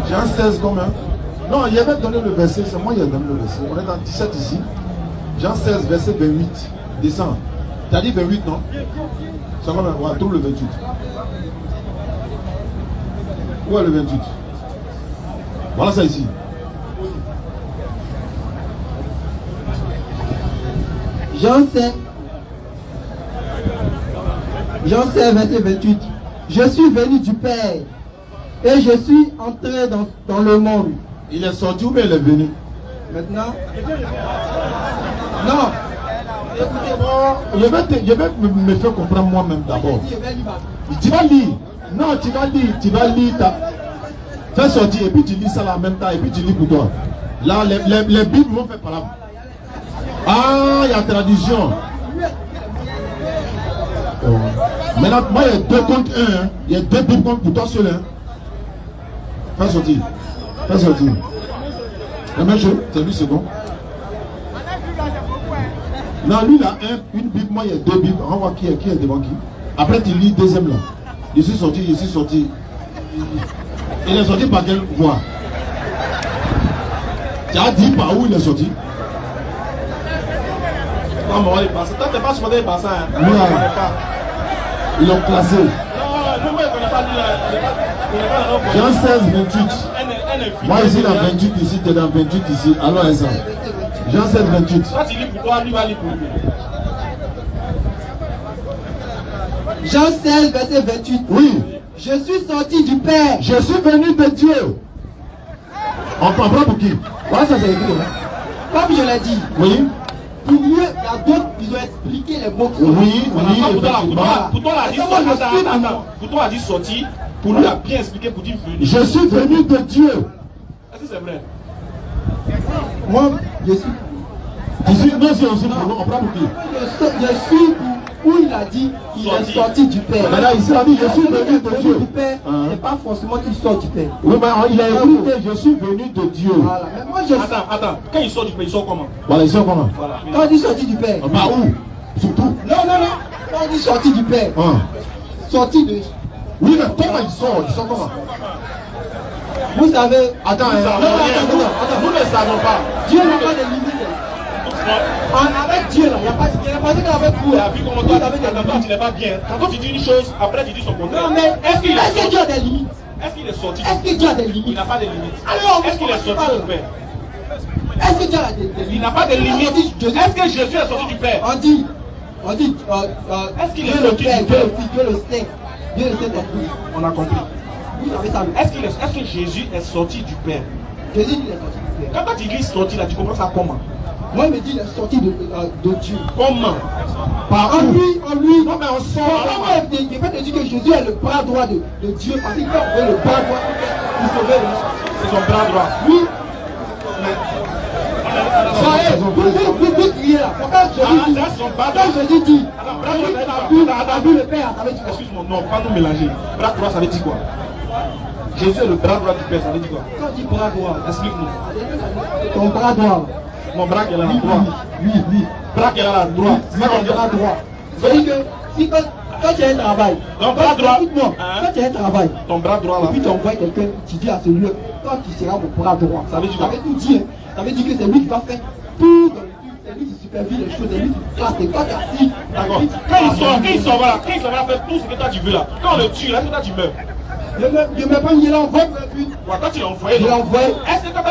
Speaker 1: Jean 16 combien? Non, il avait donné le verset, c'est moi qui ai donné le verset. On est dans 17 ici. Jean 16, verset 28. Descends. Tu as dit 28, non? C'est combien? Ouais, trouve le 28. Où est le 28? Voilà ça ici.
Speaker 6: Jean 16, verset 28. Je suis venu du Père et je suis entré dans le monde.
Speaker 1: Il est sorti ou bien il est venu?
Speaker 6: Maintenant, non. Écoutez-moi.
Speaker 1: Je vais me faire comprendre moi-même d'abord. Tu vas lire. Non, tu vas lire. Fais sortir et puis tu lis ça là en même temps et puis tu lis pour toi. Là, les Bibles vont faire parole. Ah, il y a tradition. Oh. Maintenant, moi, il y a 2 contre 1. Hein. Il y a 2 Bibles contre pour toi seul. Hein. Fais sortir. Fais sortir. La même chose, c'est lui second. Non, lui, il a une Bible, moi, il y a 2 Bibles. On va voir qui est devant qui. Après, tu lis deuxième là. Je suis sorti. Il est sorti par quelle voie? Tu as dit par où il est sorti?
Speaker 2: Non, mais on est passé. Toi, tu n'es pas supporté par ça. Hein.
Speaker 1: Oui, ils l'ont classé.
Speaker 2: Non, nous, on ne connaît pas lui.
Speaker 1: Jean 16, 28.
Speaker 2: Un
Speaker 1: Moi ici dans 28 ici, tu es dans 28 ici. Alors Essa. Jean 7, 28.
Speaker 2: Toi tu lis pour toi, lui va lire pour lui.
Speaker 6: Jean 16, verset 28.
Speaker 1: Oui.
Speaker 6: Je suis sorti du Père.
Speaker 1: Je suis venu de Dieu. On comprend pour qui?
Speaker 6: Voilà, ça c'est écrit. Comme je l'ai dit.
Speaker 1: Oui.
Speaker 6: Pour mieux, il y a d'autres qui ont expliqué les mots.
Speaker 1: Oui,
Speaker 2: Voilà,
Speaker 1: oui,
Speaker 2: pour toi, la dit
Speaker 6: Attends,
Speaker 2: attends. Pour toi, la dit sorti. Pour lui, il a bien expliqué pour dire venu.
Speaker 1: Je suis venu de Dieu.
Speaker 2: Est-ce que c'est vrai?
Speaker 6: Moi, je suis.
Speaker 1: Non, c'est aussi pour nous. On prend pour qui?
Speaker 6: Je suis où il a dit qu'il est sorti du Père.
Speaker 1: Mais là, ici, on dit je suis venu de Dieu.
Speaker 6: Du Père, c'est pas forcément qu'il sort du Père.
Speaker 1: Oui, mais il a écrit je suis venu de Dieu.
Speaker 6: Voilà. Mais moi, je suis.
Speaker 2: Attends. Quand il sort du Père, il sort comment?
Speaker 1: Voilà, ils sont comment?
Speaker 2: Voilà.
Speaker 6: Quand on dit sorti du Père.
Speaker 1: Bah où? Surtout.
Speaker 6: Non. Quand on dit sorti du Père. Sorti de.
Speaker 1: Oui, mais comment ils sont? Ils sont comment?
Speaker 6: Vous savez.
Speaker 1: Attends,
Speaker 2: Attends. Nous ne savons pas.
Speaker 6: Dieu n'a pas de limite. Avec Dieu là, il n'y a pas de limite avec vous.
Speaker 2: Tu as vu comment toi, tu n'es pas bien. Quand tu dis une chose, après tu dis son contraire.
Speaker 6: Non, mais
Speaker 2: est-ce qu'il
Speaker 6: que Dieu a des limites?
Speaker 2: Est-ce qu'il est sorti?
Speaker 6: Est-ce que Dieu a des
Speaker 2: Il
Speaker 6: limites?
Speaker 2: n'a pas de limites.
Speaker 6: Alors,
Speaker 2: est-ce qu'il est sorti du Père?
Speaker 6: Est-ce que Dieu a des limites?
Speaker 2: Il n'a pas de limites. Est-ce que Jésus est sorti du Père?
Speaker 6: On dit,
Speaker 2: est-ce qu'il est
Speaker 6: Dieu le
Speaker 2: sorti
Speaker 6: Père,
Speaker 2: du
Speaker 6: Dieu
Speaker 2: Père?
Speaker 6: le Fils, Dieu le Saint, Dieu le Saint-Esprit.
Speaker 2: On a compris.
Speaker 6: Vous savez ça?
Speaker 2: Est-ce que Jésus est sorti du Père?
Speaker 6: Jésus il est sorti du Père.
Speaker 2: Quand tu dis sorti là, tu comprends ça comment?
Speaker 6: Moi, il me dit qu'il est sorti de Dieu.
Speaker 2: Comment?
Speaker 6: En lui.
Speaker 2: Non, mais on sort.
Speaker 6: Je vais te dire que Jésus est le bras droit de Dieu parce qu'il peut envoyer le bras droit pour sauver les gens.
Speaker 2: C'est son bras droit.
Speaker 6: Oui. Vous criez là. Quand Jésus dit, t'as vu le Père, ça veut dire quoi?
Speaker 2: Excuse-moi, non, pas nous mélanger. Bras droit, ça veut dire quoi? Jésus est le bras droit du Père, ça veut dire quoi?
Speaker 6: Quand on dit bras droit,
Speaker 2: explique-nous.
Speaker 6: Ton bras droit.
Speaker 2: Mon bras qui est là, la droite.
Speaker 6: Oui.
Speaker 2: Bras qui est là, la droite.
Speaker 6: C'est ton bras droit. C'est-à-dire que si quand tu as un travail,
Speaker 2: ton bras droit,
Speaker 6: écoute-moi, quand tu as un travail,
Speaker 2: ton bras droit là,
Speaker 6: et puis tu envoies quelqu'un, tu dis à celui-là, quand tu seras mon bras droit,
Speaker 2: ça veut dire quoi?
Speaker 6: Ça veut tout dire. Ça veut dire que c'est lui qui va faire tout dans le truc, c'est lui qui supervise les choses, c'est lui qui place, c'est toi qui assis.
Speaker 2: D'accord. Quand il sort, voilà, faire tout ce que toi tu veux là, quand on le tue, là, c'est toi tu meurs.
Speaker 6: Je ne mets pas une envoie puis.
Speaker 2: Ouais, quand tu l'as envoyé, est-ce que quand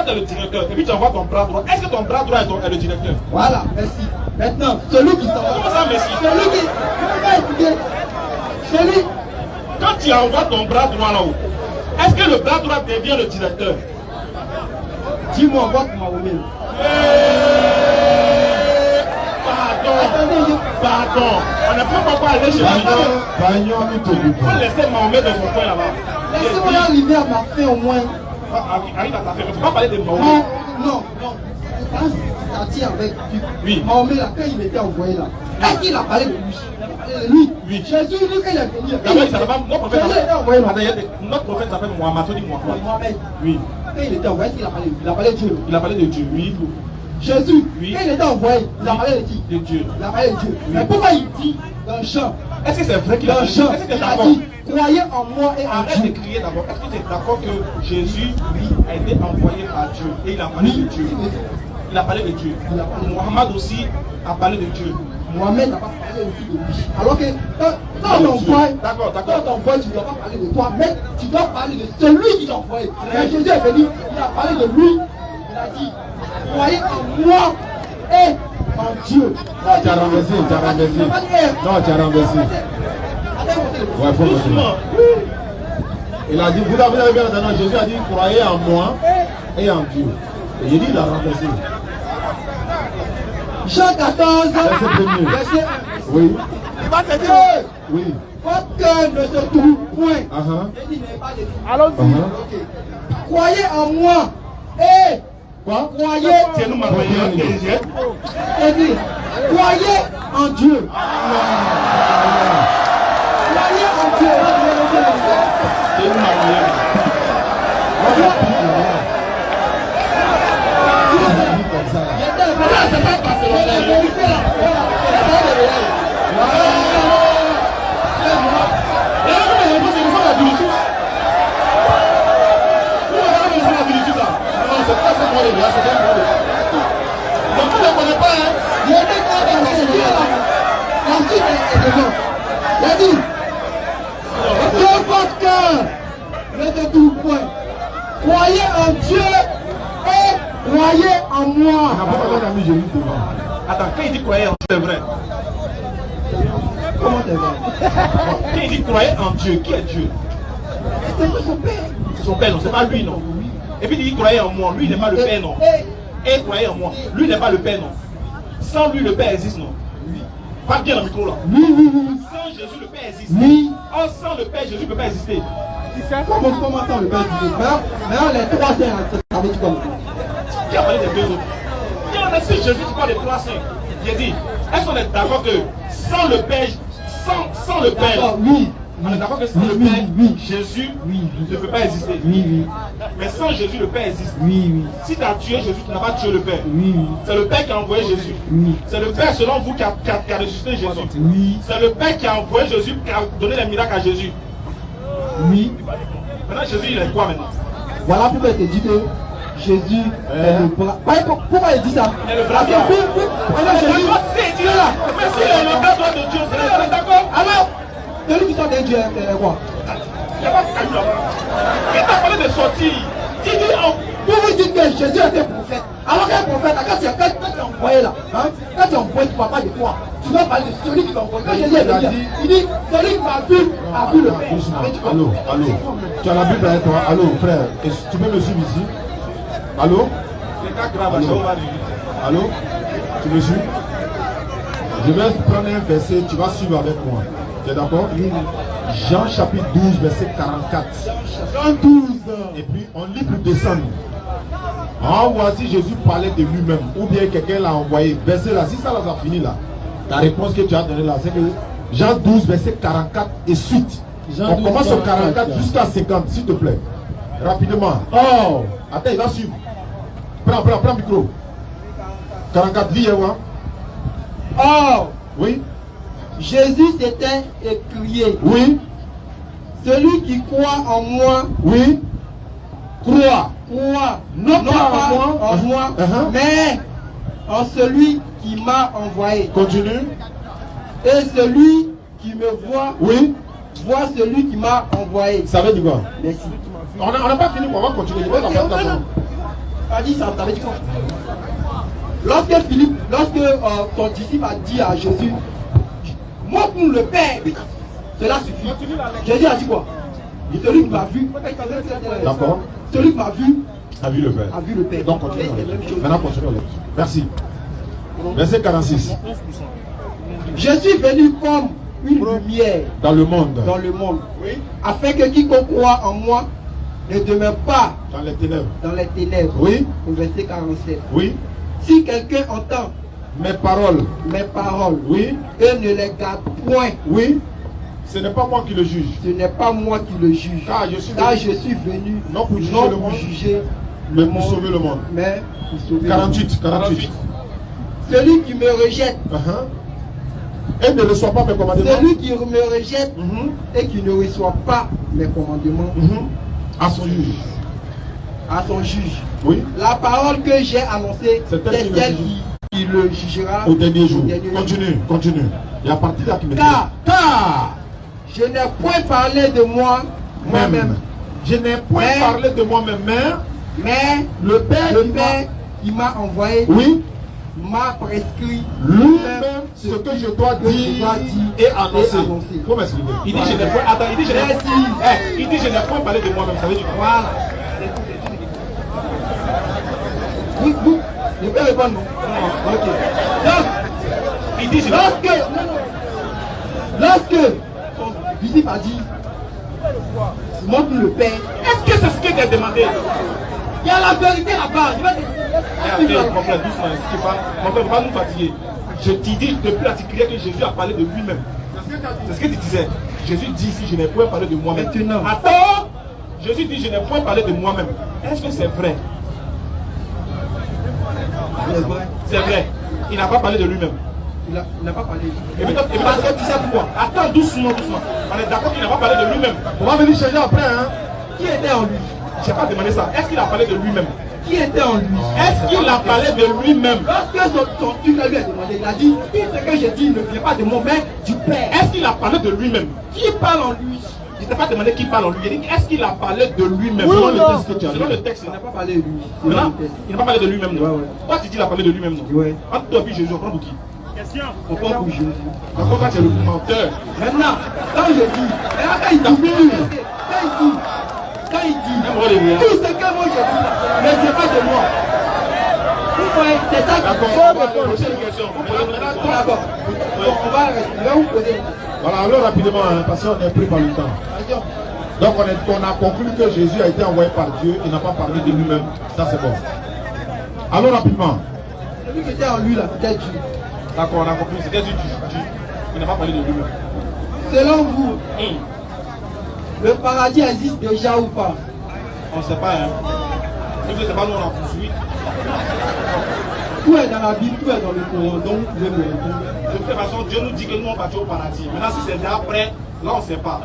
Speaker 2: tu es le directeur et puis tu envoies ton bras droit, est-ce que ton bras droit est le directeur?
Speaker 6: Voilà, merci. Maintenant, celui qui s'en va.
Speaker 2: Comment ça, merci?
Speaker 6: Celui qui. Je vais expliquer. Celui.
Speaker 2: Quand tu envoies ton bras droit là-haut, est-ce que le bras droit devient le directeur?
Speaker 6: Dis-moi, envoie pour Mahomet.
Speaker 2: Pardon. On ne peut pas aller chez lui.
Speaker 1: On
Speaker 2: va laisser Mahomet dans son coin là-bas.
Speaker 6: Laissez-moi arriver à ma fin au moins.
Speaker 2: Arrive à ta fin. Tu ne peux pas parler de Mahomet.
Speaker 6: Non. Ça tient avec.
Speaker 2: Oui.
Speaker 6: Mahomet là, quand il était envoyé là, est-ce qu'il a parlé de lui? Il a parlé de lui.
Speaker 2: Oui.
Speaker 6: Jésus, lui, quand il est venu.
Speaker 2: Notre prophète s'appelle Mohamed.
Speaker 6: Mohamed.
Speaker 2: Oui.
Speaker 6: Quand il était envoyé, il a parlé de Dieu. Il a parlé de Dieu.
Speaker 2: Il a parlé de Dieu, oui.
Speaker 6: Jésus,
Speaker 2: oui.
Speaker 6: Quand il était envoyé, il a parlé de qui?
Speaker 2: De Dieu.
Speaker 6: Il a parlé de Dieu.
Speaker 2: Oui.
Speaker 6: Mais pourquoi il dit dans le chant?
Speaker 2: Est-ce que c'est vrai qu'il a
Speaker 6: parlé? Dans le chant, il a dit, croyez en moi et en
Speaker 2: Arrête
Speaker 6: Dieu.
Speaker 2: de crier d'abord. Est-ce que tu es d'accord que Jésus, lui, a été envoyé par Dieu et il a parlé de Dieu? Il a parlé de Dieu. Mohamed aussi a parlé de Dieu.
Speaker 6: Mohamed n'a pas parlé aussi de lui. Alors que quand on t'envoie, tu ne dois pas parler de toi, mais tu dois parler de celui qui t'a envoyé. Quand Jésus est venu, il a parlé de lui. Il a dit, croyez en moi et en Dieu.
Speaker 1: Tu as renversé. Non, tu as renversé. Ouais, faut
Speaker 2: doucement.
Speaker 1: Il a dit, vous avez bien entendu, Jésus a dit, croyez en moi et en Dieu. Et il dit, il a renversé.
Speaker 6: Jean 14,
Speaker 1: verset 1. Oui.
Speaker 6: Il va se dire,
Speaker 1: oui.
Speaker 6: Votre cœur ne se trouve point.
Speaker 1: Allons-y.
Speaker 6: Croyez en moi et croyez en Dieu. Croyez en Dieu. Il a dit, que votre cœur ne se trouve point. croyez en Dieu et croyez en moi.
Speaker 3: Attends, quand il dit croyez en Dieu, c'est vrai.
Speaker 6: Comment c'est vrai?
Speaker 3: Quand il dit croyez en Dieu, qui est Dieu?
Speaker 6: C'est son père.
Speaker 3: C'est son père, non, c'est pas lui, non. Et puis il dit croyez en moi, lui il n'est pas le père, non. Et croyez en moi, lui n'est pas le père, non. Sans lui, le père existe, non. Parle bien dans le micro là.
Speaker 6: Oui.
Speaker 3: Sans Jésus, le père existe.
Speaker 6: Oui.
Speaker 3: Oh, sans le père, Jésus ne peut pas exister.
Speaker 6: Comment ça le père dit? Maintenant, les trois saints, ça veut dire quoi?
Speaker 3: Qui a parlé des deux autres? Il y en a si Jésus qui parle des trois saints. J'ai dit, est-ce qu'on est d'accord que sans le père, sans le père,
Speaker 6: Oui.
Speaker 3: on est d'accord que sans le père, Jésus ne peut pas exister.
Speaker 6: Oui.
Speaker 3: Mais sans Jésus, le père existe.
Speaker 6: Oui.
Speaker 3: Si tu as tué Jésus, tu n'as pas tué le père.
Speaker 6: Oui.
Speaker 3: C'est le père qui a envoyé Jésus.
Speaker 6: Oui.
Speaker 3: C'est le père selon vous qui a ressuscité Jésus.
Speaker 6: Oui.
Speaker 3: C'est le père qui a envoyé Jésus, qui a donné les miracles à Jésus.
Speaker 6: Oui.
Speaker 3: Maintenant Jésus il est quoi maintenant?
Speaker 6: Voilà pourquoi il te dit que Jésus est le bras. Pourquoi il dit ça?
Speaker 3: Il est le bras.
Speaker 6: Jésus.
Speaker 3: C'est là. Mais s'il est le bras de Dieu, c'est d'accord?
Speaker 6: Alors, celui qui sort d'un Dieu, c'est quoi?
Speaker 3: Il n'y a pas de caillou là-bas. Qui t'a parlé de sortir? Tu dis
Speaker 6: Vous vous dites que Jésus était prophète. Alors qu'un prophète, quand tu es envoyé là, quand tu es envoyé, tu ne parles pas de toi. Tu dois parler de celui qui t'a envoyé. Quand Jésus est venu, il dit celui qui m'a vu a vu le Père.
Speaker 1: Allô. Tu as la Bible avec toi. Allô, frère. Tu peux me suivre ici? Allô?
Speaker 3: c'est pas grave,
Speaker 1: Allô? Tu me suis? Je vais prendre un verset, tu vas suivre avec moi. Tu es d'accord? Jean chapitre 12, verset 44. Jean 12. Et puis on lit pour descendre. Voici Jésus parlait de lui-même. Ou bien quelqu'un l'a envoyé. Verset là, si ça là, ça finit là. Ta réponse que tu as donnée là, c'est que Jean 12, verset 44 et suite. On commence au 44 jusqu'à 50, s'il te plaît. Rapidement. Oh! Attends, il va suivre. Prends le micro. 44, dis moi.
Speaker 6: Oh!
Speaker 1: Oui.
Speaker 6: Jésus s'était écrié.
Speaker 1: Oui.
Speaker 6: Celui qui croit en moi,
Speaker 1: Oui. Crois.
Speaker 6: Non pas en moi, mais en celui qui m'a envoyé.
Speaker 1: Continue.
Speaker 6: Et celui qui me voit,
Speaker 1: Oui.
Speaker 6: voit celui qui m'a envoyé.
Speaker 1: Ça veut dire quoi?
Speaker 6: Merci.
Speaker 1: On n'a pas fini, on va continuer.
Speaker 6: Pas dit ça, ça veut dire quoi? Lorsque ton disciple a dit à Jésus, montre-nous le Père, cela suffit. Jésus a dit quoi? Celui qui m'a vu,
Speaker 1: d'accord.
Speaker 6: Celui qui m'a vu
Speaker 1: a vu le Père.
Speaker 6: A vu le Père.
Speaker 1: Donc continue. Maintenant continuons. Merci. Verset 46.
Speaker 6: Je suis venu comme une lumière
Speaker 1: dans le monde.
Speaker 6: Oui. Afin que quiconque croit en moi ne demeure pas
Speaker 1: dans les ténèbres.
Speaker 6: Oui. Au verset 47.
Speaker 1: Oui.
Speaker 6: Si quelqu'un entend
Speaker 1: mes paroles,
Speaker 6: oui, et ne les garde point,
Speaker 1: oui, ce n'est pas moi qui le juge.
Speaker 6: Car je suis venu
Speaker 1: non pour juger
Speaker 6: le monde,
Speaker 1: mais pour sauver le monde.
Speaker 6: Mais pour sauver
Speaker 1: 48.
Speaker 6: Celui qui me rejette
Speaker 1: et ne reçoit pas mes commandements.
Speaker 6: Celui qui me rejette et qui ne reçoit pas mes commandements
Speaker 1: à son juge.
Speaker 6: Oui. La parole que j'ai annoncée, c'est celle qui le jugera
Speaker 1: au dernier jour. Continue. Et à partir de là qui me
Speaker 6: car je n'ai point parlé de moi-même.
Speaker 1: Je n'ai point parlé de moi-même, mais le Père
Speaker 6: qui m'a envoyé m'a prescrit
Speaker 1: lui-même ce que je dois dire et annoncer. Faut m'expliquer.
Speaker 3: Il dit je n'ai point. Attends, il dit je n'ai point parlé de moi-même. Ça veut dire quoi?
Speaker 6: Voilà. Vous, je peux répondre, non? Ok. Donc,
Speaker 3: il dit
Speaker 6: lorsque son disciple a dit, montre le Père.
Speaker 3: Est-ce que c'est ce que tu as demandé?
Speaker 6: Il y a la vérité là-bas.
Speaker 3: Mon frère, doucement, mon frère, va nous fatiguer. Je te dis depuis l'article que Jésus a parlé de lui-même. C'est ce que tu disais. Jésus dit ici, je n'ai point parlé de moi-même. Attends, Jésus dit, je n'ai point parlé de moi-même. Est-ce que c'est vrai? C'est vrai. Il n'a pas parlé de lui-même.
Speaker 6: Il n'a pas parlé.
Speaker 3: Et parce que tu sais pourquoi? Attends, doucement. On est d'accord qu'il n'a pas parlé de lui-même.
Speaker 1: On va venir changer après, hein?
Speaker 6: Qui était en lui?
Speaker 3: Je n'ai pas demandé ça. Est-ce qu'il a parlé de lui-même?
Speaker 6: Qui était en lui?
Speaker 3: Est-ce qu'il a parlé de lui-même?
Speaker 6: Lorsque son truc lui a demandé, il a dit, tout ce que j'ai dit ne vient pas de moi, mais du Père.
Speaker 3: Est-ce qu'il a parlé de lui-même?
Speaker 6: Qui parle en lui?
Speaker 2: Je t'ai pas demandé qui parle en lui. J'ai dit, est-ce qu'il a parlé de lui-même?
Speaker 6: Oui,
Speaker 2: selon le
Speaker 6: non.
Speaker 2: texte que tu as lu. Selon le texte,
Speaker 6: Il n'a pas parlé de lui.
Speaker 2: Maintenant, il n'a pas parlé de lui-même, non?
Speaker 6: Ouais.
Speaker 2: Toi, tu dis qu'il a parlé de lui-même, non?
Speaker 6: Ouais.
Speaker 2: Entre toi et puis Jésus, on prend pour qui?
Speaker 6: On prend pour Jésus.
Speaker 2: D'accord, toi, tu es le menteur.
Speaker 6: Maintenant, quand je dis, quand il dit, tout ce que moi je dis là, mais c'est pas de moi. Vous voyez, c'est ça qui
Speaker 2: D'accord, prochaine question.
Speaker 6: D'accord. On va vous poser.
Speaker 1: Voilà, alors rapidement, hein, parce qu'on est pris par le temps. Donc on a conclu que Jésus a été envoyé par Dieu, il n'a pas parlé de lui-même. Ça c'est bon. Alors rapidement.
Speaker 6: Celui qui était en lui là, peut-être Dieu.
Speaker 2: D'accord, on a compris. C'était Dieu. Il n'a pas parlé de lui-même.
Speaker 6: Selon vous, le paradis existe déjà ou pas?
Speaker 2: On ne sait pas, hein. Nous, je ne sais pas, nous on a poursuivi.
Speaker 6: Tout est dans la Bible, tout est dans le Coran, donc vous pouvez me répondre.
Speaker 2: De toute façon, Dieu nous dit que nous on partit au paradis. Maintenant, si c'est après, là on ne sait pas.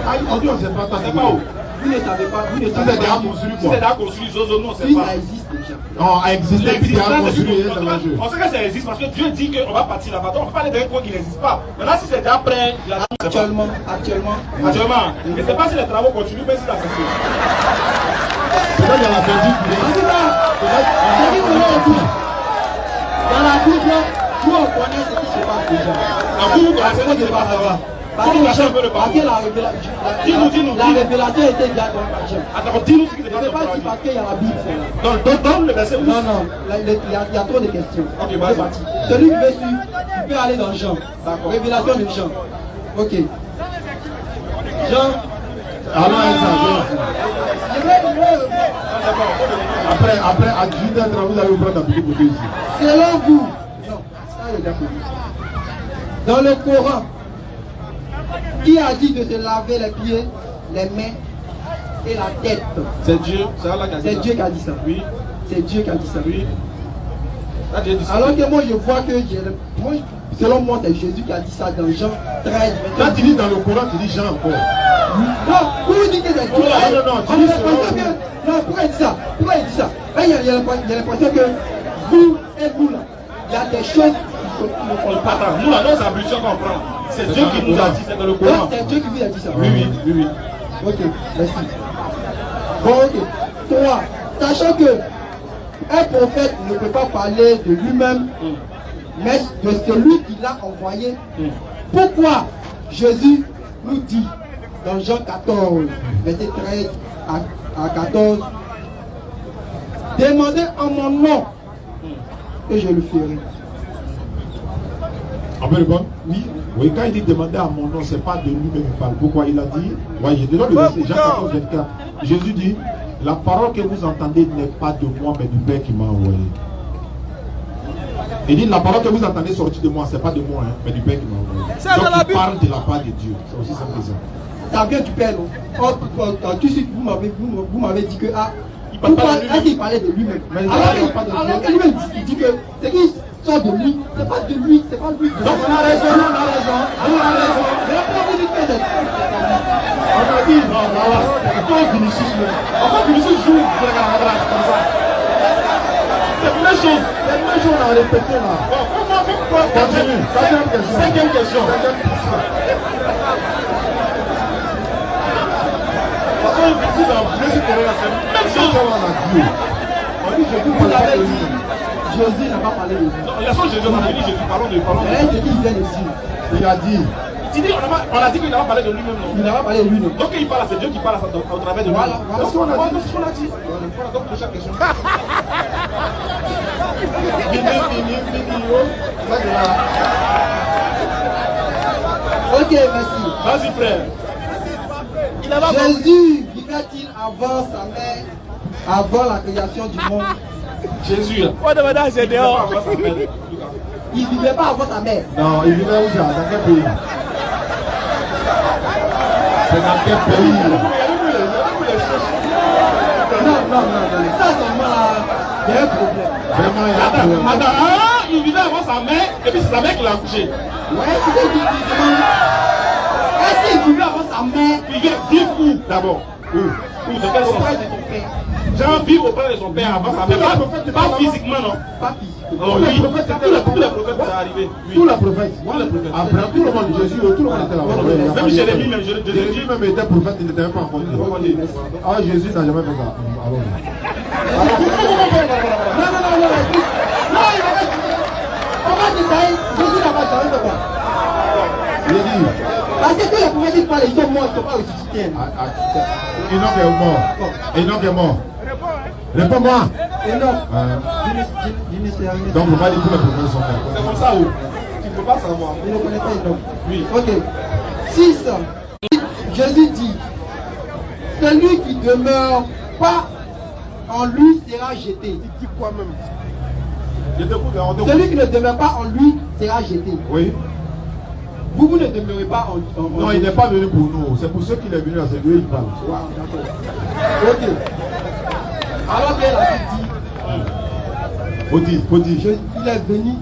Speaker 1: Ah, on dit on ne sait pas,
Speaker 2: On ne sait pas où.
Speaker 6: Vous ne savez pas, vous ne
Speaker 1: Si
Speaker 6: savez
Speaker 1: c'est déjà
Speaker 6: pas.
Speaker 1: construit
Speaker 2: Si
Speaker 1: quoi.
Speaker 2: c'est déjà construit, Zozo, nous on ne sait
Speaker 6: Si
Speaker 2: pas.
Speaker 6: ça existe déjà.
Speaker 1: Non, a existé, puis déjà
Speaker 2: L'existence,
Speaker 1: construit,
Speaker 2: c'est
Speaker 1: c'est l'enjeu.
Speaker 2: on sait que ça existe parce que Dieu dit qu'on va partir là-bas. Donc on ne peut pas aller dans un coin qui n'existe pas. Maintenant, si c'est déjà prêt, il a dit, on ne sait pas.
Speaker 6: Actuellement.
Speaker 2: Actuellement, je ne sais pas si les travaux continuent, mais si ça se fait.
Speaker 1: Peut-être il y a la Belgique, mais
Speaker 6: En tout cas, c'est dit qu'on a dit. Dans la Bible, nous on connaît ce qui se passe déjà.
Speaker 2: Vous connaissez ce qui se passe là-bas.
Speaker 6: Parce que la révélation était déjà dans la Bible.
Speaker 2: Attends, dis-nous ce qui se
Speaker 6: Je ne
Speaker 2: passe
Speaker 6: sais
Speaker 2: dans
Speaker 6: pas
Speaker 2: le
Speaker 6: si
Speaker 2: paradis.
Speaker 6: parce qu'il y a la Bible, c'est là.
Speaker 2: Donne le verset.
Speaker 6: Non, il y a trop de questions.
Speaker 2: Ok,
Speaker 6: Deux
Speaker 2: vas-y.
Speaker 6: parties. Celui qui veut suivre, il peut aller dans Jean. Révélation de Jean. Ok. Jean.
Speaker 1: alors ça.
Speaker 6: Je vais.
Speaker 1: Après, à 18 h vous allez vous prendre un petit côté ici.
Speaker 6: Selon vous, non, ça il est d'accord. Dans le Coran, qui a dit de se laver les pieds, les mains et la tête?
Speaker 2: C'est Dieu, c'est Allah qui a dit ça.
Speaker 6: C'est Dieu qui a dit ça.
Speaker 2: Oui.
Speaker 6: C'est Dieu qui a dit ça.
Speaker 2: Oui. Là, Dieu dit ça.
Speaker 6: Alors que moi je vois que selon moi c'est Jésus qui a dit ça dans Jean 13.
Speaker 1: Quand tu dis dans le Coran, tu dis Jean encore.
Speaker 6: Non, vous dites que c'est Dieu.
Speaker 1: Non, tu dis selon.
Speaker 6: Non, pourquoi il dit ça? Pourquoi il dit ça? Il y a l'impression que vous et nous là, il y a des choses
Speaker 2: On le partage. Nous, là, nos ablutions qu'on prend, c'est Dieu qui nous a dit, c'est dans le Coran.
Speaker 6: donc c'est Dieu qui vous a dit ça.
Speaker 2: Oui.
Speaker 6: Ok, merci. Bon, ok. 3. Sachant que un prophète ne peut pas parler de lui-même, mais de celui qui l'a envoyé. Pourquoi Jésus nous dit dans Jean 14, verset 13 à 14, demandez en mon nom et je le ferai.
Speaker 1: On peut répondre? Oui. Oui, quand il dit demander à mon nom, c'est pas de lui-même qu'il parle. Pourquoi il a dit? Voyez, dedans le verset Jean 14, 24. Jésus dit, la parole que vous entendez n'est pas de moi, mais du Père qui m'a envoyé. Il dit, la parole que vous entendez sortir de moi, c'est pas de moi, hein, mais du Père qui m'a envoyé. Donc il parle de la part de Dieu. C'est aussi simple que ça.
Speaker 6: Ça vient du Père, non? Tout de suite, vous m'avez dit que
Speaker 2: Il parle pas de lui-même.
Speaker 6: est-ce qu'il parlait de lui-même?
Speaker 1: Mais il
Speaker 6: Alors
Speaker 1: parle pas de Dieu.
Speaker 6: que lui-même dit que c'est qu'il sort de lui, c'est pas de lui, c'est pas lui.
Speaker 1: Donc on a raison, on a raison, on a raison.
Speaker 6: Mais après vous dites que c'est
Speaker 1: On a dit, non, voilà, quand Vinicius, enfin Vinicius joue, comme ça. C'est la même chose, on a répété là. Bon, pourquoi continue? Cinquième question. Parce que Vinicius a voulu se terrain, c'est la même chose. On dit, je vous
Speaker 6: vous
Speaker 1: parle pas
Speaker 6: l'avez
Speaker 1: de
Speaker 6: dit,
Speaker 1: lui.
Speaker 6: Jésus n'a pas parlé de lui.
Speaker 2: Non, la chose Jésus, on a dit Jésus, parlons de.
Speaker 6: Mais c'est qu'il vient de dire.
Speaker 1: Il a dit,
Speaker 2: Tu dis, on a dit qu'il n'a pas parlé de lui-même, non?
Speaker 6: Il n'a pas parlé de lui, non.
Speaker 2: Donc il parle, c'est Dieu qui parle au travers de lui.
Speaker 6: Voilà.
Speaker 2: C'est ce qu'on a dit. C'est ce qu'on a dit. Voilà, donc prochaine question.
Speaker 6: Ok, merci.
Speaker 2: Vas-y, frère.
Speaker 6: Jésus vivait-il avant sa mère, avant la création du monde?
Speaker 2: Jésus. Là.
Speaker 3: c'est dehors.
Speaker 6: Il vivait pas avant sa mère.
Speaker 1: non, il vivait où ça? Dans quel pays? C'est dans quel pays?
Speaker 6: Non. Ça, seulement là, il y a un problème.
Speaker 1: Vraiment, il y a un problème.
Speaker 2: Attends, il vivait avant sa mère, et puis c'est sa mère qui l'a accouché.
Speaker 6: Ouais, c'est ce qu'il dit. Est-ce qu'il vivait avant sa mère?
Speaker 2: Il vient vivre où d'abord? Où de quel sens?
Speaker 6: Auprès de ton père.
Speaker 2: Jean vit auprès de son père avant sa mère. Pas physiquement, non?
Speaker 6: Pas physiquement.
Speaker 2: Oh, oui. Tous les prophètes sont arrivés.
Speaker 1: Tous les prophètes.
Speaker 2: Après,
Speaker 1: tout le monde, Jésus, tout le monde était là-bas.
Speaker 2: Même Jérémie, même
Speaker 1: Jérémie même était prophète, il n'était même pas encore. Ah, Jésus n'a jamais fait ça.
Speaker 6: Non, on va détailler. Jésus n'a pas jamais fait quoi? Parce que tous les prophètes qui parlent, ils sont morts, ils ne sont pas ressuscités.
Speaker 1: Enoch est mort. Enoch est mort. Réponds-moi.
Speaker 6: Enoch.
Speaker 1: Donc, on va dire que tous les prophètes sont morts.
Speaker 2: C'est comme ça où tu ne peux pas savoir.
Speaker 6: Il ne connaît pas Enoch.
Speaker 2: Oui.
Speaker 6: Ok. 6. Jésus dit, celui qui ne demeure pas en lui sera jeté.
Speaker 1: Il dit quoi même?
Speaker 6: Celui qui ne demeure pas en lui sera jeté.
Speaker 1: Oui.
Speaker 6: Vous ne demeurez pas en
Speaker 1: non, il n'est pas venu pour nous. C'est pour ceux qui sont venus à ces deux, il parle.
Speaker 6: Wow, d'accord. Ok. Alors qu'elle a dit,
Speaker 1: Faut dire.
Speaker 6: il est venu.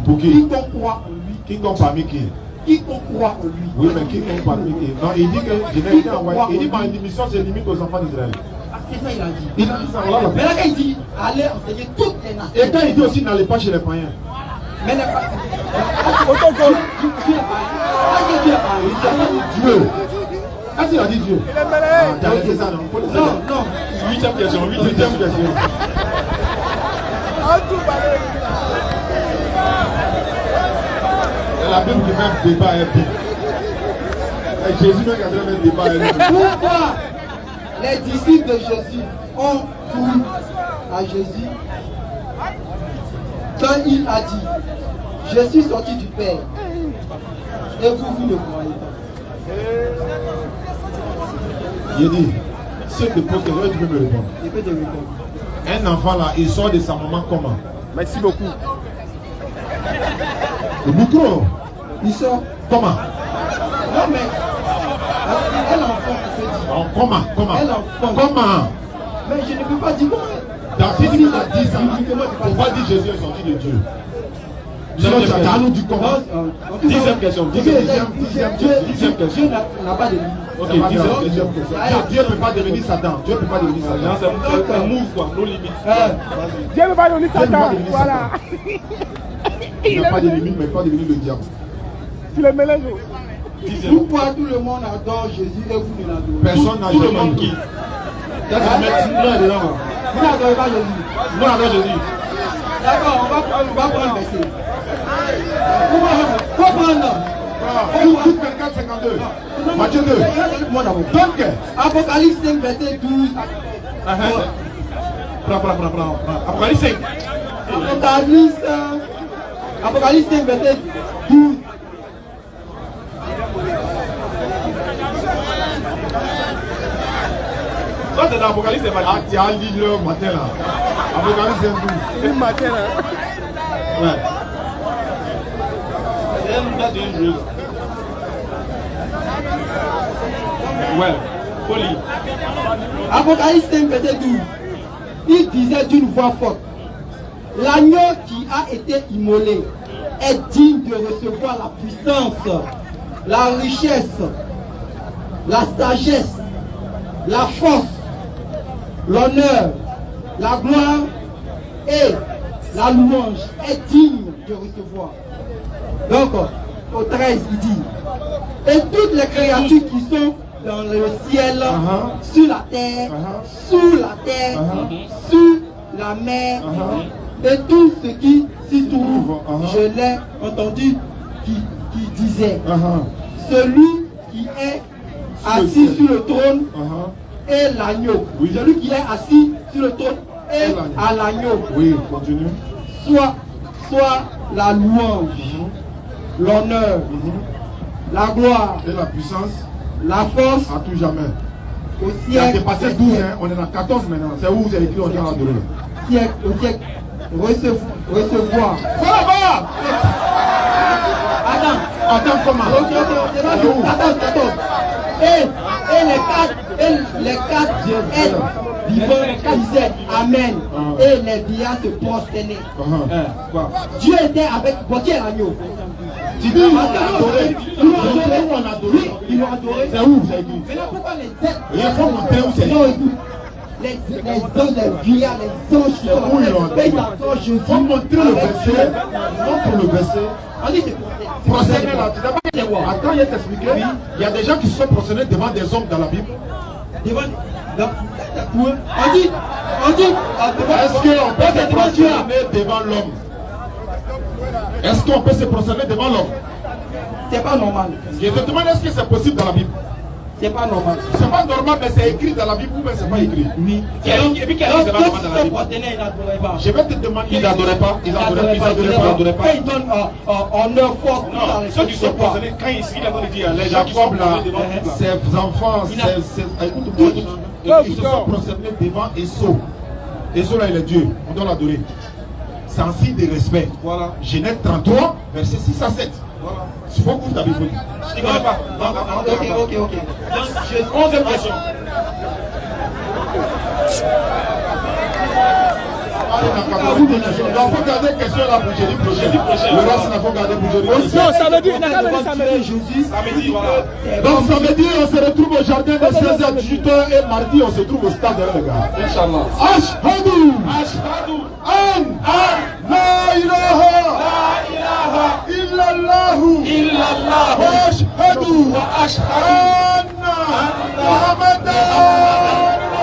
Speaker 1: Pour qui?
Speaker 6: Quiconque croit en lui.
Speaker 1: Quiconque parmi qui?
Speaker 6: Quiconque croit en lui.
Speaker 1: Oui, mais quiconque parmi qui? Non, il dit que je n'ai été envoyé. Il dit ma mission se limite aux enfants d'Israël.
Speaker 6: C'est ça, il a dit.
Speaker 1: Il a dit ça, voilà.
Speaker 6: Mais là, quand il dit, allez enseigner toutes les nations.
Speaker 1: Et quand il dit aussi, n'allez pas chez les païens.
Speaker 6: Mais n'est pas.
Speaker 1: Dieu. Qu'est-ce qu'il a dit Dieu? Il est mêlé. Non.
Speaker 2: 8e question.
Speaker 1: La Bible qui même débat est bien. Jésus même qui a même débat est bien.
Speaker 6: Pourquoi les disciples de Jésus ont cru à Jésus quand il a dit, je suis sorti du Père et vous ne croyez pas?
Speaker 1: Il dit, si tu poses question, tu peux me répondre.
Speaker 6: Je peux te répondre.
Speaker 1: Un enfant là, il sort de sa maman comment?
Speaker 7: Merci beaucoup.
Speaker 1: Le micro.
Speaker 6: Il sort.
Speaker 1: Comment?
Speaker 6: Non mais, un enfant qui se dit.
Speaker 1: Comment?
Speaker 6: Un enfant.
Speaker 1: Comment?
Speaker 6: Mais je ne peux pas dire comment.
Speaker 1: David a dit ça. Pourquoi dit Jésus est sorti de Dieu? Sinon, tu as nous dit comment?
Speaker 2: 10e question.
Speaker 6: Dieu n'a pas de limite.
Speaker 2: Ok, 10e question.
Speaker 1: Dieu ne peut pas devenir Satan. Dieu ne peut pas devenir Satan.
Speaker 2: C'est un move quoi, nos limites.
Speaker 7: Dieu ne peut pas devenir Satan. Voilà.
Speaker 1: Il n'a pas de limite, mais pas devenir le diable.
Speaker 7: Tu le mélanges.
Speaker 6: Pourquoi tout le monde adore Jésus et vous ne l'adorez pas?
Speaker 1: Personne n'a
Speaker 2: Tout le
Speaker 1: jamais
Speaker 2: monde
Speaker 1: dit.
Speaker 2: qui? Vous n'adorez
Speaker 6: pas Jésus.
Speaker 2: Nous adorons Jésus.
Speaker 6: D'accord, on va prendre le verset. Faut prendre.
Speaker 1: Luc 24, 52. Matthieu 2. Donc,
Speaker 6: Apocalypse 5, verset 12.
Speaker 2: Prends. Apocalypse 5.
Speaker 6: Apocalypse 5, verset 12.
Speaker 2: Ça c'est dans Apocalypse, c'est
Speaker 1: ah, tu as lu le matin là. Apocalypse 12.
Speaker 7: Le matin là.
Speaker 2: Ouais. C'est un date d'une joueuse. Ouais, faut lire.
Speaker 6: Apocalypse 5, verset 12. Il disait d'une voix forte, l'agneau qui a été immolé est digne de recevoir la puissance, la richesse, la sagesse, la force, l'honneur, la gloire et la louange est digne de recevoir. Donc, au 13, il dit, et toutes les créatures qui sont dans le ciel, sur la terre, sous la terre, sur la mer, et tout ce qui s'y trouve, je l'ai entendu qui disait, celui qui est assis sur le trône est l'agneau. Celui qui est assis sur le trône est à l'agneau.
Speaker 1: Oui, continue.
Speaker 6: Soit la louange, l'honneur, la gloire
Speaker 1: et la puissance,
Speaker 6: la force
Speaker 1: à tout jamais.
Speaker 6: Au
Speaker 1: Il a
Speaker 6: siècle,
Speaker 1: dépassé 12, hein. On est à 14 maintenant. C'est où vous avez écrit on vient adorer.
Speaker 6: au siècle, recevoir.
Speaker 1: Voilà, attends comment?
Speaker 6: Attends. Et les quatre êtres vivants disaient Amen. Et les vieillards se prosternaient. Dieu était avec. Bon, qui est l'agneau?
Speaker 1: Tu dis, ils l'ont adoré. Ils l'ont adoré.
Speaker 6: Ils l'ont adoré.
Speaker 1: C'est où, c'est écrit?
Speaker 6: Mais là, pourquoi les têtes?
Speaker 1: Il faut montrer où c'est
Speaker 6: Non,
Speaker 1: écrit.
Speaker 6: écoute. Les hommes, les vieillards, les anges,
Speaker 1: C'est où ils l'ont adoré. Il faut montrer le verset. Montre le verset.
Speaker 6: On dit c'est
Speaker 1: Procéder là. Tu d'abord, attends, il y a t'expliquer. Il y a des gens qui sont procédés devant des hommes dans la Bible.
Speaker 6: devant. On dit.
Speaker 1: Est-ce qu'on peut se prosterner devant l'homme? Est-ce qu'on peut se prosterner devant l'homme?
Speaker 6: C'est pas normal.
Speaker 1: Je te demande, est-ce que c'est possible dans la Bible?
Speaker 6: C'est pas normal.
Speaker 1: C'est pas normal, mais c'est écrit dans la Bible ou bien c'est pas écrit?
Speaker 6: Oui.
Speaker 2: Et puis quel est le débat dans la Bible?
Speaker 1: Je vais te demander, ils n'adoraient pas. Ils n'adoraient pas.
Speaker 6: Quand ils donnent en leur force,
Speaker 2: Non, ceux qui sont procédés, quand ils sont devant les gens qui sont
Speaker 1: Jacob là,
Speaker 2: procédés devant tout là.
Speaker 1: ses enfants, écoute-moi, ils se sont procédés devant Esau. Esau là, il est Dieu, on doit l'adorer. C'est un signe de respect.
Speaker 2: Voilà.
Speaker 1: Genèse 33, verset 6 à 7.
Speaker 2: Voilà.
Speaker 1: Il faut que vous t'avez voulu.
Speaker 2: Je ne connais pas.
Speaker 6: Ok.
Speaker 2: 11e question.
Speaker 1: Il faut garder question là pour jeudi prochain. Le reste, il faut garder pour jeudi prochain.
Speaker 7: Non, samedi, on a qu'à venir samedi.
Speaker 2: Samedi, voilà.
Speaker 1: Donc samedi, on se retrouve au jardin de 16h à 18h et mardi, on se trouve au stade de les gars.
Speaker 2: Inch'Allah.
Speaker 1: Ashhadu an la ilaha illallah wa ashhadu anna Muhammadan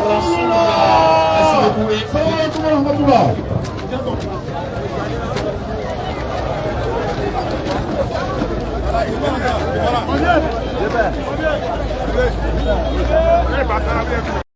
Speaker 1: Rasulullah. Salam alaikum wa rahmatullah.